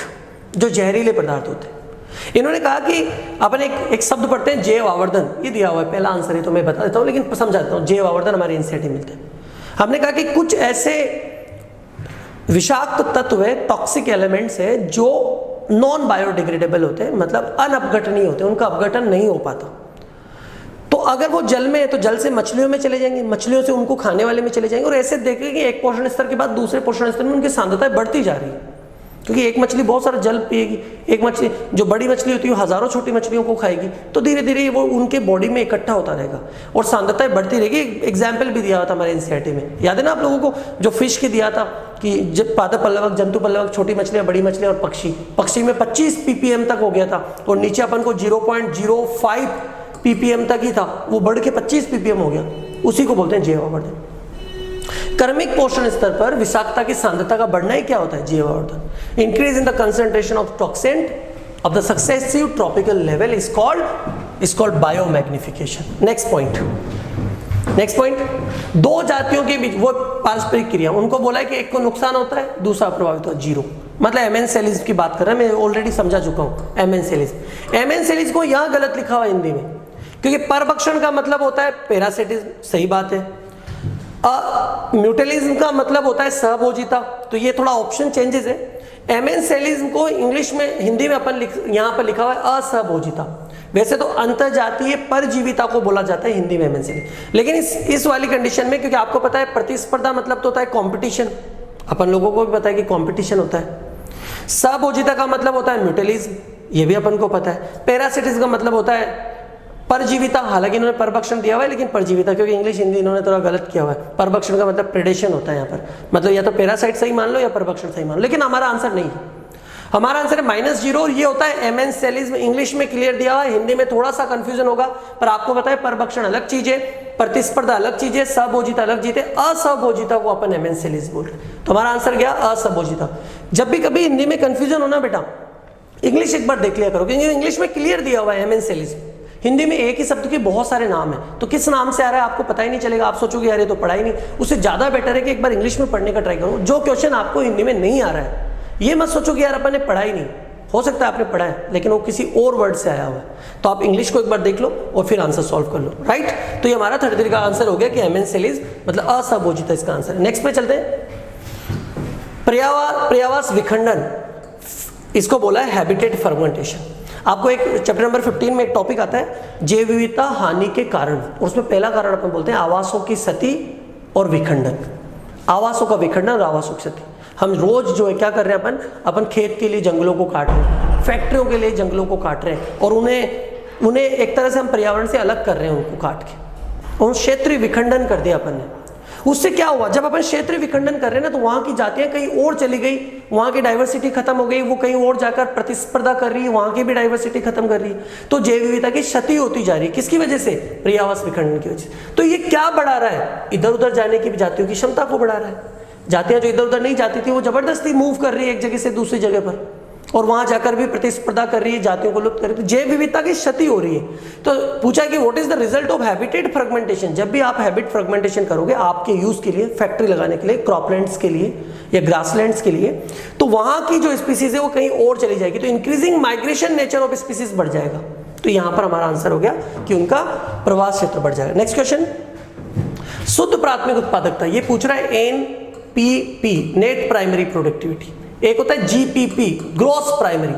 जो जहरीले पदार्थ होते हैं। इन्होंने कहा कि अपन एक शब्द पढ़ते हैं जैव आवर्धन, ये दिया हुआ है, पहला आंसर है तो मैं बता देता हूँ लेकिन समझा देता हूँ। जैव आवर्धन हमारे एनसीईआरटी मिलते हैं। हमने कहा कि कुछ ऐसे विषाक्त तत्व है, टॉक्सिक एलिमेंट्स है जो नॉन बायोडिग्रेडेबल होते हैं, मतलब अनअपघटनीय होते हैं, उनका अपघटन नहीं हो पाता। तो अगर वो जल में है तो जल से मछलियों में चले जाएंगे, मछलियों से उनको खाने वाले में चले जाएंगे, और ऐसे देखेंगे कि एक पोषण स्तर के बाद दूसरे पोषण स्तर में उनकी सांद्रता बढ़ती जा रही है, क्योंकि एक मछली बहुत सारा जल पिएगी, एक मछली जो बड़ी मछली होती है वो हजारों छोटी मछलियों को खाएगी, तो धीरे धीरे वो उनके बॉडी में इकट्ठा होता रहेगा और सांद्रता बढ़ती रहेगी। एग्जाम्पल भी दिया हुआ था हमारे एनसीईआरटी में, याद है ना आप लोगों को, जो फिश के दिया था कि जब पादप पल्लवक, जंतु पल्लवक, छोटी मछलियां, बड़ी मछलियां और पक्षी में 25 ppm तक हो गया था, और नीचे अपन को 0.05 ppm तक ही था, वो बढ़ के 25 ppm हो गया, उसी को बोलते हैं जैव आवर्धन। क्रमिक पोषण स्तर पर विषाक्तता की सांद्रता का बढ़ना ही क्या होता है? जैव आवर्धन। Increase in the concentration of toxin of the successive tropical level is called biomagnification. Next point, next point, दो जातियों के बीच वो पारस्परिक क्रिया, उनको बोला है कि एक को नुकसान होता है, दूसरा प्रभावित होता है, जीरो, मतलब एमेन्सेलिज्म की बात कर रहे हैं, मैं ऑलरेडी समझा चुका हूं एमेन्सेलिज्म। एमेन्सेलिज्म को यहां गलत लिखा हुआ हिंदी में, क्योंकि परभक्षण का मतलब होता है पैरासिटिज्म, सही बात है। म्यूटेलिज्म का मतलब होता है सहभोजिता, तो ये थोड़ा ऑप्शन चेंजेस है। एमेन्सेलिज्म को इंग्लिश में, हिंदी में अपन यहाँ पर लिखा हुआ है असहभोजिता। वैसे तो अंतर्जातीय परजीविता को बोला जाता है हिंदी में एमेन्सेलिज्म, लेकिन इस वाली कंडीशन में, क्योंकि आपको पता है प्रतिस्पर्धा मतलब तो होता है कॉम्पिटिशन, अपन लोगों को भी पता है कि कॉम्पिटिशन होता है। सहभोजिता का मतलब होता है म्यूटेलिज्म, ये भी अपन को पता है। पैरासिटिज्म का मतलब होता है परजीविता, हालांकि इन्होंने परभक्षण दिया हुआ है लेकिन परजीविता, क्योंकि इंग्लिश हिंदी इन्होंने थोड़ा गलत किया हुआ है। परभक्षण का मतलब प्रेडेशन होता है यहाँ पर, मतलब या तो पैरासाइट सही मान लो या परभक्षण सही मान लो, लेकिन हमारा आंसर नहीं है। हमारा आंसर है -0, ये होता है एमेन्सेलिज्म। इंग्लिश में क्लियर दिया हुआ है, हिंदी में थोड़ा सा कंफ्यूजन होगा, पर आपको पता है परभक्षण अलग चीज है, प्रतिस्पर्धा अलग चीज है, सहभोजिता अलग चीज है। असहभोजिता को अपन एमेन्सेलिज्म बोल रहे हैं, तो हमारा आंसर गया असहभोजिता। जब भी कभी हिंदी में कंफ्यूजन होना बेटा, इंग्लिश एक बार देख लिया करो, क्योंकि इंग्लिश में क्लियर दिया हुआ है एमेन्सेलिज्म। हिंदी में एक ही शब्द के बहुत सारे नाम है, तो किस नाम से आ रहा है आपको पता ही नहीं चलेगा, आप सोचोगे यार ये तो पढ़ा ही नहीं। उससे ज्यादा बेटर है कि एक बार इंग्लिश में पढ़ने का ट्राई करो। जो क्वेश्चन आपको हिंदी में नहीं आ रहा है, ये मत सोचो कि यार अपन ने पढ़ा ही नहीं, हो सकता है आपने पढ़ा है लेकिन वो किसी और वर्ड से आया हुआ है, तो आप इंग्लिश को एक बार देख लो और फिर आंसर सॉल्व कर लो, राइट। तो ये हमारा 33 का आंसर हो गया कि एमेंसेलिस मतलब असंभोजित इसका आंसर है। नेक्स्ट पे चलते हैं, पर्यावास विखंडन, इसको बोला है हैबिटेट फर्मेंटेशन। आपको एक चैप्टर नंबर 15 में एक टॉपिक आता है जैव विविधता हानि के कारण, और उसमें पहला कारण अपन बोलते हैं आवासों की क्षति और विखंडन। आवासों का विखंडन और आवासों की क्षति। हम रोज जो है क्या कर रहे हैं, अपन खेत के लिए जंगलों को काट रहे हैं, फैक्ट्रियों के लिए जंगलों को काट रहे हैं, और उन्हें एक तरह से हम पर्यावरण से अलग कर रहे हैं उनको काट के, और क्षेत्रीय विखंडन कर दिया अपन ने। उससे क्या हुआ, जब अपन क्षेत्रीय विखंडन कर रहे हैं ना, तो वहां की जातियां कहीं और चली गई, वहां की डाइवर्सिटी खत्म हो गई, वो कहीं और जाकर प्रतिस्पर्धा कर रही है, वहां की भी डाइवर्सिटी खत्म कर रही है, तो जैव विविधता की क्षति होती जा रही है। किसकी वजह से? पर्यावास विखंडन की वजह से। तो ये क्या बढ़ा रहा है, इधर उधर जाने की जातियों की क्षमता को बढ़ा रहा है। जातियां जो इधर उधर नहीं जाती थी वो जबरदस्ती मूव कर रही है एक जगह से दूसरी जगह पर, और वहां जाकर भी प्रतिस्पर्धा कर रही है, जातियों को लुप्त कर रही है, तो जैव विविधता की क्षति हो रही है। तो पूछा कि what is the result of habitat fragmentation. जब भी आप हैबिट फ्रेगमेंटेशन करोगे आपके यूज के लिए, फैक्ट्री लगाने के लिए, क्रॉपलैंड्स के लिए या ग्रासलैंड्स के लिए, तो वहां की जो स्पीसीज है वो कहीं और चली जाएगी, तो increasing migration nature of species बढ़ जाएगा। तो यहां पर हमारा आंसर हो गया कि उनका प्रवास क्षेत्र बढ़ जाएगा। नेक्स्ट क्वेश्चन, शुद्ध प्राथमिक उत्पादकता, ये पूछ रहा है एनपीपी नेट प्राइमरी प्रोडक्टिविटी, एक होता है जीपीपी ग्रॉस प्राइमरी,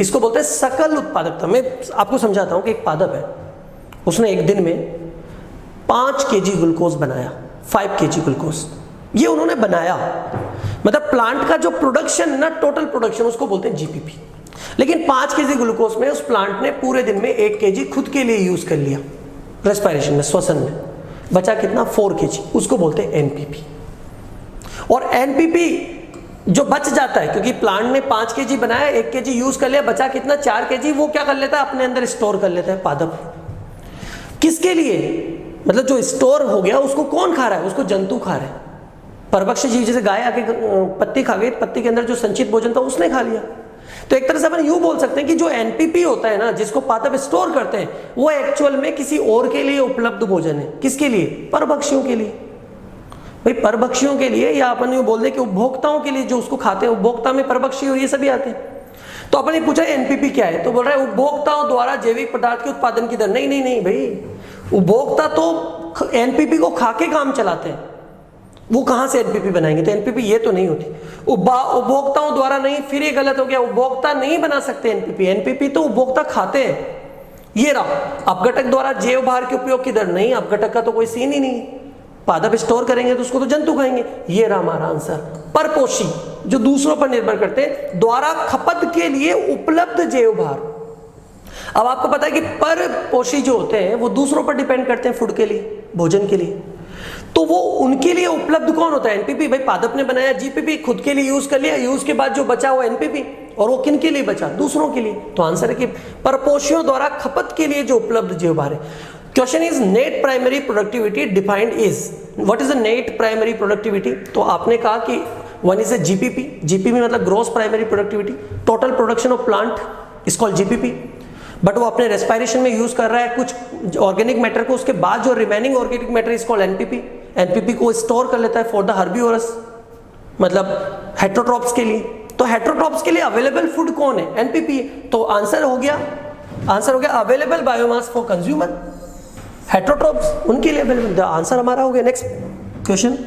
इसको बोलते हैं सकल उत्पादकता। मैं आपको समझाता हूं कि एक पादप है, उसने एक दिन में 5 केजी ग्लूकोज बनाया, 5 केजी ग्लूकोज, ये उन्होंने बनाया, मतलब प्लांट का जो प्रोडक्शन ना, टोटल प्रोडक्शन, उसको बोलते हैं जीपीपी। लेकिन 5 केजी ग्लूकोज में उस प्लांट ने पूरे दिन में 1 केजी खुद के लिए यूज कर लिया, रेस्पिरेशन में, श्वसन में, बचा कितना? 4 केजी, उसको बोलते हैं एनपीपी। और एनपीपी जो बच जाता है, क्योंकि प्लांट ने 5 केजी बनाया, 1 केजी यूज कर लिया, बचा कितना? 4 केजी, वो क्या कर लेता है? अपने अंदर स्टोर कर लेता है पादप। किसके लिए? मतलब जो स्टोर हो गया उसको कौन खा रहा है? उसको जंतु खा रहे हैं, परभक्षी जीव, जैसे गाय आके पत्ती खा गई, पत्ती के अंदर जो संचित भोजन था उसने खा लिया। तो एक तरह से अपन यूं बोल सकते हैं कि जो एनपीपी होता है ना, जिसको पादप स्टोर करते हैं, वो एक्चुअल में किसी और के लिए उपलब्ध भोजन है। किसके लिए? परभक्षियों के लिए। भाई परभक्षियों के लिए, या अपन यूं बोल दें कि उपभोक्ताओं के लिए, जो उसको खाते हैं, उपभोक्ता में परभक्षी और ये सभी आते हैं। तो अपन ने पूछा एनपीपी क्या है, तो बोल रहा है उपभोक्ताओं द्वारा जैविक पदार्थ के उत्पादन की दर। नहीं नहीं नहीं भाई, उपभोक्ता तो एनपीपी को खा के काम चलाते हैं, वो कहां से एनपीपी बनाएंगे? तो एनपीपी ये तो नहीं होती, उपभोक्ताओं द्वारा नहीं, फिर ये गलत हो गया, उपभोक्ता नहीं बना सकते एनपीपी, एनपीपी तो उपभोक्ता खाते हैं। ये रहा अपघटक द्वारा जैव भार के उपयोग की दर। नहीं, अपघटक का तो कोई सीन ही नहीं, पादप स्टोर करेंगे तो उसको तो जंतु खाएंगे। ये रहा हमारा आंसर। परपोषी, जो दूसरों पर निर्भर करते हैं, द्वारा खपत के लिए उपलब्ध जैव भार। अब आपको पता है कि परपोषी जो होते हैं वो दूसरों पर डिपेंड करते हैं फूड के लिए, भोजन के लिए, तो वो उनके लिए उपलब्ध कौन होता है? एनपीपी। भाई पादप ने बनाया जीपीपी, खुद के लिए यूज कर लिया, यूज के बाद जो बचा वो एनपीपी, और वो किन के लिए बचा? दूसरों के लिए। तो आंसर है कि परपोषियों द्वारा खपत के लिए जो उपलब्ध जैव भार है। Question is net primary productivity defined is, what is the net primary productivity? तो आपने कहा कि one is a GPP, GPP मतलब gross primary productivity, total production of plant is called GPP. But वो अपने रेस्पिरेशन में यूज कर रहा है कुछ ऑर्गेनिक मैटर को, उसके बाद जो remaining organic matter is called NPP. NPP को स्टोर कर लेता है फॉर द हर्बीवोरस, मतलब हेट्रोट्रॉप्स के लिए। तो हेट्रोट्रॉप्स के लिए अवेलेबल फूड कौन है? एनपीपी। तो आंसर हो गया available biomass for consumer, heterotrophs उनके लिए अवेलेबल। आंसर हमारा हो गया। नेक्स्ट क्वेश्चन,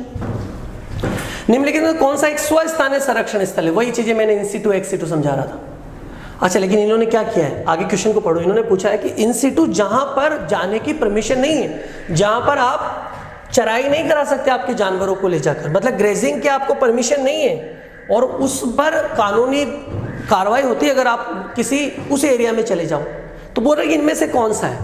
निम्नलिखित में कौन सा एक स्वस्थानीय संरक्षण स्थल है? वही चीजें मैंने इंसिटू एक्सिटू समझा रहा था। अच्छा, लेकिन इन्होंने क्या किया है, आगे क्वेश्चन को पढ़ो। इन्होंने पूछा है कि इंसिटू जहां पर जाने की परमिशन नहीं है, जहां पर आप चराई नहीं करा सकते आपके जानवरों को ले जाकर, मतलब ग्रेजिंग की आपको परमिशन नहीं है, और उस पर कानूनी कार्रवाई होती है अगर आप किसी उस एरिया में चले जाओ। तो बोल रहे कि इनमें से कौन सा है?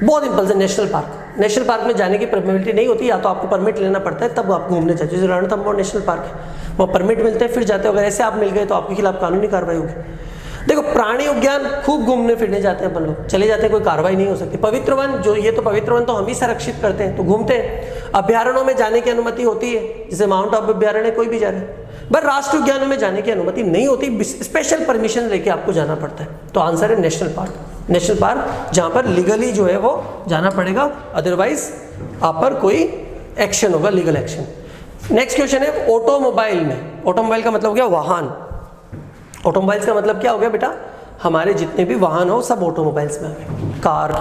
बहुत सिंपल से नेशनल पार्क। नेशनल पार्क में जाने की परमिटिविटी नहीं होती, या तो आपको परमिट लेना पड़ता है तब आप घूमने जाते हो। जैसे रणथंभौर नेशनल पार्क है, वहाँ परमिट मिलते हैं फिर जाते हो। अगर ऐसे आप मिल गए तो आपके खिलाफ कानूनी कार्रवाई होगी। देखो, प्राणी उद्यान खूब घूमने फिरने जाते हैं अपन लोग, चले जाते हैं, कोई कार्रवाई नहीं हो सकती। पवित्र वन, जो ये तो पवित्र वन तो हम ही संरक्षित करते हैं, तो घूमते हैं। अभ्यारण्यों में जाने की अनुमति होती है, जैसे माउंट आबू अभ्यारण्य कोई भी जा रहा है, बट राष्ट्रीय उद्यानों में जाने की अनुमति नहीं होती, स्पेशल परमिशन लेके आपको जाना पड़ता है। तो आंसर है नेशनल पार्क। नेशनल पार्क जहां पर लीगली जो है वो जाना पड़ेगा, अदरवाइज आप पर कोई एक्शन होगा, लीगल एक्शन। नेक्स्ट क्वेश्चन है ऑटोमोबाइल में। ऑटोमोबाइल का मतलब हो गया वाहन। ऑटोमोबाइल्स का मतलब क्या हो गया बेटा, हमारे जितने भी वाहन हो सब ऑटोमोबाइल्स में आ गए, कार,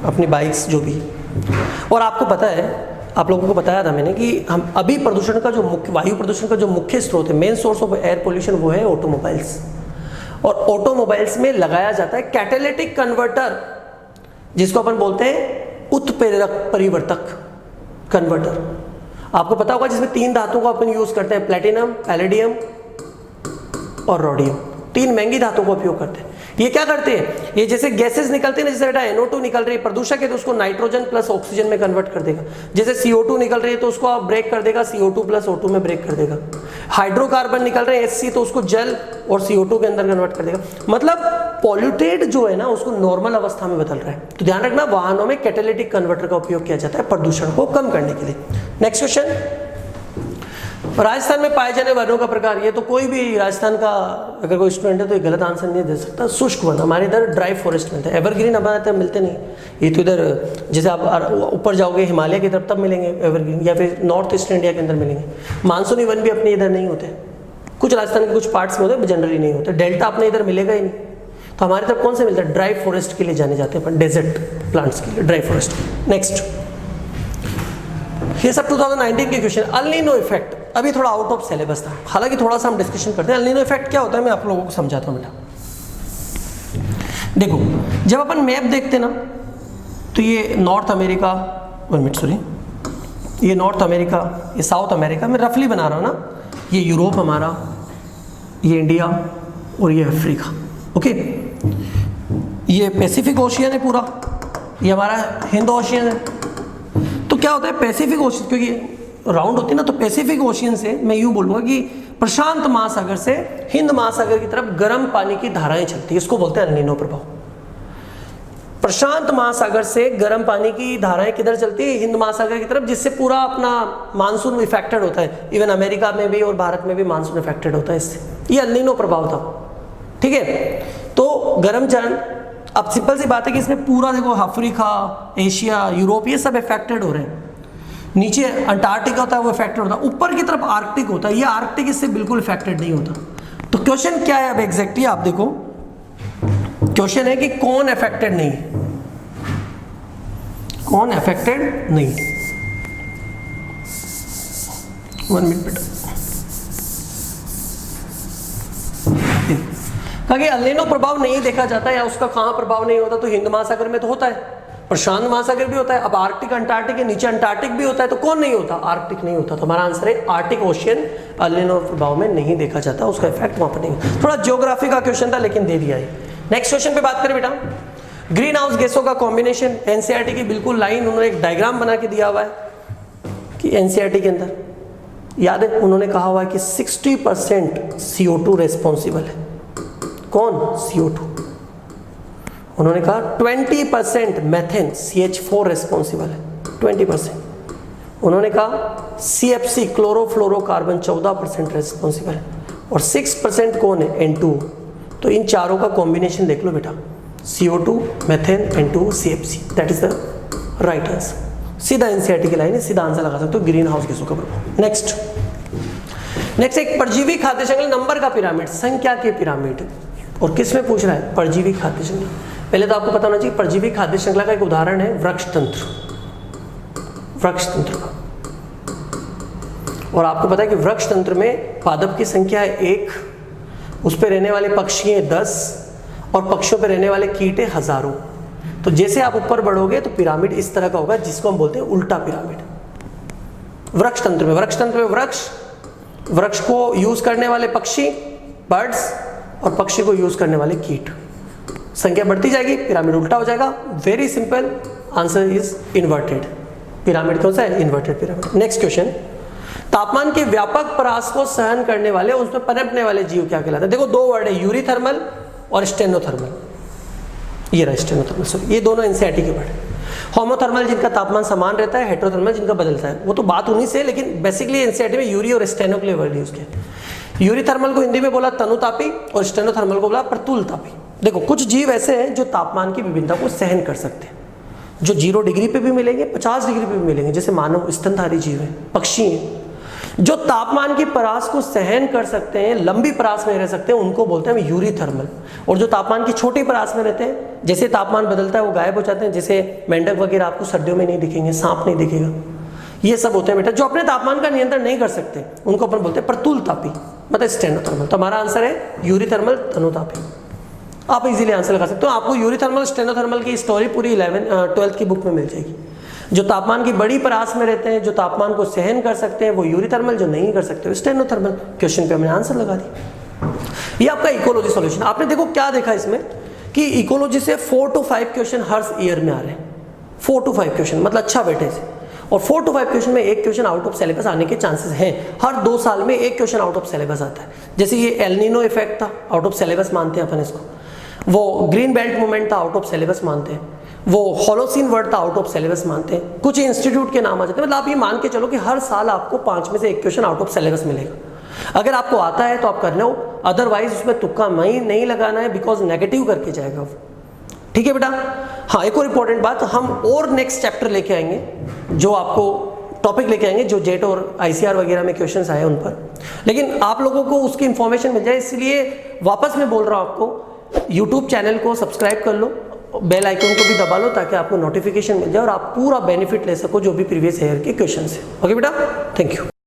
अपनी बाइक्स जो भी। और आपको पता है, आप लोगों को बताया था मैंने कि हम अभी प्रदूषण का जो मुख्य, वायु प्रदूषण का जो मुख्य स्रोत है, main source of air pollution, वो है ऑटोमोबाइल्स। और ऑटोमोबाइल्स में लगाया जाता है कैटालिटिक कन्वर्टर, जिसको अपन बोलते हैं उत्प्रेरक परिवर्तक कन्वर्टर। आपको पता होगा जिसमें 3 धातुओं को अपन यूज करते हैं, प्लेटिनम, पैलेडियम और रोडियम। 3 महंगी धातुओं का उपयोग करते हैं। ये क्या करते हैं, ये जैसे गैसेस निकलते हैं ना, जैसे बेटा NO2 निकल रही है, प्रदूषक है तो उसको नाइट्रोजन प्लस ऑक्सीजन में कन्वर्ट कर देगा। जैसे CO2 निकल रही है तो उसको आप ब्रेक कर देगा, CO2 प्लस O2 में ब्रेक कर देगा। हाइड्रोकार्बन निकल रहे हैं HC, तो उसको जल और CO2 के अंदर कन्वर्ट कर देगा। मतलब पॉल्यूटेड जो है ना, उसको नॉर्मल अवस्था में बदल रहा है। तो ध्यान रखना, वाहनों में कैटालिटिक कन्वर्टर का उपयोग किया जाता है प्रदूषण को कम करने के लिए। नेक्स्ट क्वेश्चन, राजस्थान में पाए जाने वनों का प्रकार। ये तो कोई भी राजस्थान का अगर कोई स्टूडेंट है तो ये गलत आंसर नहीं दे सकता। शुष्क वन, हमारे इधर ड्राई फॉरेस्ट मिलते हैं, एवरग्रीन हमारे इधर मिलते नहीं। ये तो इधर जैसे आप ऊपर जाओगे हिमालय की तरफ तब मिलेंगे एवरग्रीन, या फिर नॉर्थ ईस्ट इंडिया के अंदर मिलेंगे। मानसूनी वन भी अपने इधर नहीं होते, कुछ राजस्थान के कुछ पार्ट्स में होते हैं, जनरली नहीं होते। डेल्टा अपने इधर मिलेगा ही नहीं। तो हमारे तरफ कौन से मिलता है, ड्राई फॉरेस्ट के लिए जाने जाते हैं अपन, डेजर्ट प्लांट्स के लिए ड्राई फॉरेस्ट। नेक्स्ट, ये सब 2019 के क्वेश्चन। अल नीनो इफेक्ट अभी थोड़ा आउट ऑफ सिलेबस था, हालांकि थोड़ा सा हम डिस्कशन करते हैं। अल नीनो इफेक्ट क्या होता है, मैं आप लोगों को समझाता हूँ बेटा। देखो, जब अपन मैप देखते ना, तो ये नॉर्थ अमेरिका, 1 मिनट सॉरी, ये नॉर्थ अमेरिका, ये साउथ अमेरिका, मैं रफली बना रहा हूँ ना, ये यूरोप हमारा, ये इंडिया और ये अफ्रीका। ओके, ये पैसिफिक ओशियन है पूरा, ये हमारा हिंद ओशियन है। तो क्या होता है, पैसिफिक ओशियन, क्योंकि राउंड होती है ना, तो पैसिफिक ओशियन से मैं यूं बोलूंगा कि प्रशांत महासागर से हिंद महासागर की तरफ गर्म पानी की धाराएं चलती है, इसको बोलते हैं अल नीनो प्रभाव। प्रशांत महासागर से गर्म पानी की धाराएं किधर चलती है, हिंद महासागर की तरफ, जिससे पूरा अपना मानसून इफेक्टेड होता है। इवन अमेरिका में भी और भारत में भी मानसून इफेक्टेड होता है इससे। ये अल नीनो प्रभाव था, ठीक है। तो गर्म चरण, अब सिंपल सी बात है कि इसमें पूरा देखो, अफ्रीका, एशिया, यूरोप, ये सब इफेक्टेड हो रहे हैं। नीचे अंटार्कटिका होता है, वो इफेक्टेड होता है। ऊपर की तरफ आर्कटिक होता है, ये आर्कटिक इससे बिल्कुल इफेक्टेड नहीं होता। तो क्वेश्चन क्या है अब एग्जैक्टली आप देखो, क्वेश्चन है कि कौन इफेक्टेड नहीं, कौन इफेक्टेड नहीं। 1 मिनट बेटा, कहा कि अल नीनो प्रभाव नहीं देखा जाता, या उसका कहां प्रभाव नहीं होता, तो हिंद महासागर में तो होता है, प्रशांत महासागर भी होता है, अब आर्कटिक, अंटार्कटिक के नीचे अंटार्कटिक भी होता है, तो कौन नहीं होता, आर्कटिक नहीं होता। तो हमारा आंसर है आर्कटिक ओशियन अल नीनो प्रभाव में नहीं देखा जाता, उसका इफेक्ट वहां पर नहीं। थोड़ा ज्योग्राफी का क्वेश्चन था लेकिन दे दिया है। नेक्स्ट क्वेश्चन पे बात करें बेटा, ग्रीन हाउस गैसों का कॉम्बिनेशन। एनसीईआरटी की बिल्कुल लाइन उन्होंने एक डायग्राम बना के दिया हुआ है कि एनसीईआरटी के अंदर याद है उन्होंने कहा हुआ है कि 60% CO2 रेस्पॉन्सिबल है। कौन, CO2। उन्होंने कहा 20% मैथेन CH4 रेस्पॉन्सिबल है, 20%। उन्होंने कहा CFC क्लोरोफ्लोरोकार्बन 14% रेस्पॉन्सिबल है, और 6% कौन है, N2। तो इन चारों का कॉम्बिनेशन देख लो बेटा, CO2, methane, N2, CFC, that is the right answer. सीधा एनसीईआरटी की लाइन है, सीधा आंसर लगा सकते हो, ग्रीन हाउस गैसों का प्रभाव। नेक्स्ट एक परजीवी खाद्य श्रृंखला, नंबर का पिरामिड, संख्या के पिरामिड। और किस में पूछ रहा है, परजीवी खाद्य श्रृंखला। पहले तो आपको पता होना चाहिए, परजीवी खाद्य श्रृंखला का एक उदाहरण है वृक्ष तंत्र, वृक्ष तंत्र का। और आपको पता है कि वृक्ष तंत्र में पादप की संख्या है 1, उस पर रहने वाले पक्षी हैं 10, और पक्षियों पर रहने वाले कीट हैं हजारों। तो जैसे आप ऊपर बढ़ोगे तो पिरामिड इस तरह का होगा, जिसको हम बोलते हैं उल्टा पिरामिड। वृक्ष तंत्र में, वृक्ष तंत्र में वृक्ष को यूज करने वाले पक्षी, बर्ड्स, और पक्षी को यूज करने वाले कीट। संख्या बढ़ती जाएगी, पिरामिड उल्टा हो जाएगा। Very simple, answer is inverted. Pyramid कौन सा है, इन्वर्टेड पिरामिड। नेक्स्ट क्वेश्चन, तापमान के व्यापक परास को सहन करने वाले, उसमें पनपने वाले जीव क्या कहलाते हैं। देखो 2 वर्ड है, यूरीथर्मल और स्टेनोथर्मल। ये रहा स्टेनोथर्मल, सॉरी, ये दोनों एनसीईआरटी के वर्ड है। होमोथर्मल जिनका तापमान समान रहता है, हेटेरोथर्मल जिनका बदलता है। वो तो बात उन्हीं से, लेकिन बेसिकली एनसीईआरटी में यूरी और स्टेनो के लिए वर्ड यूज किया। यूरीथर्मल को हिंदी में बोला तनुतापी, और स्टेनोथर्मल को बोला प्रतुलतापी। देखो कुछ जीव ऐसे हैं जो तापमान की विभिन्नता को सहन कर सकते हैं, जो 0 डिग्री पे भी मिलेंगे, 50 डिग्री पे भी मिलेंगे, जैसे मानव स्तनधारी जीव है, पक्षी हैं। जो तापमान की परास को सहन कर सकते हैं, लंबी परास में रह सकते हैं, उनको बोलते हैं हम यूरीथर्मल। और जो तापमान की छोटी परास में रहते हैं, जैसे तापमान बदलता है वो गायब हो जाते हैं, जैसे मेंढक वगैरह आपको सर्दियों में नहीं दिखेंगे, सांप नहीं दिखेगा, ये सब होते हैं बेटा। जो अपने तापमान का नियंत्रण नहीं कर सकते उनको अपन बोलते हैं प्रतुलतापी, मतलब स्टेनोथर्मल। तो हमारा आंसर है यूरीथर्मल, तनुतापी। आप इजीली आंसर लगा सकते हो। आपको यूरीथर्मल स्टेनोथर्मल की स्टोरी पूरी 12th की बुक में मिल जाएगी। जो तापमान की बड़ी परास में रहते हैं, जो तापमान को सहन कर सकते हैं, वो यूरीथर्मल, जो नहीं कर सकते वो स्टेनोथर्मल। क्वेश्चन पे हमने आंसर लगा दिया। ये आपका इकोलॉजी सॉल्यूशन। आपने देखो क्या देखा इसमें कि इकोलॉजी से 4 to 5 क्वेश्चन हर ईयर में आ रहे हैं। 4 to 5 क्वेश्चन मतलब अच्छा बैठे से। और 4 to 5 क्वेश्चन में एक क्वेश्चन आउट ऑफ सिलेबस आने के चांसेस हैं। हर 2 साल में एक क्वेश्चन आउट ऑफ सिलेबस आता है। जैसे ये एलनिनो इफेक्ट था, आउट ऑफ सिलेबस मानते हैं अपन इसको। वो ग्रीन बेल्ट मूवमेंट था, आउट ऑफ सिलेबस मानते हैं। वो होलोसीन वर्ड था, आउट ऑफ सिलेबस मानते हैं। कुछ इंस्टीट्यूट के नाम आ जाते हैं। मतलब आप ये मान के चलो कि हर साल आपको 5 में से एक क्वेश्चन आउट ऑफ सिलेबस मिलेगा। अगर आपको आता है तो आप कर लो, अदरवाइज उसमें तुक्का नहीं लगाना है, बिकॉज नेगेटिव करके जाएगा वो। ठीक है बेटा। हाँ, एक और इंपॉर्टेंट बात, हम और नेक्स्ट चैप्टर लेके आएंगे, जो आपको टॉपिक लेके आएंगे जो जेट और आईसीआर वगैरह में क्वेश्चंस आए उन पर, लेकिन आप लोगों को उसकी इंफॉर्मेशन मिल जाए। इसलिए वापस मैं बोल रहा हूँ आपको, यूट्यूब चैनल को सब्सक्राइब कर लो, बेल आइकन को भी दबा लो, ताकि आपको नोटिफिकेशन मिल जाए और आप पूरा बेनिफिट ले सको जो भी प्रीवियस ईयर के क्वेश्चन है। ओके बेटा, थैंक यू।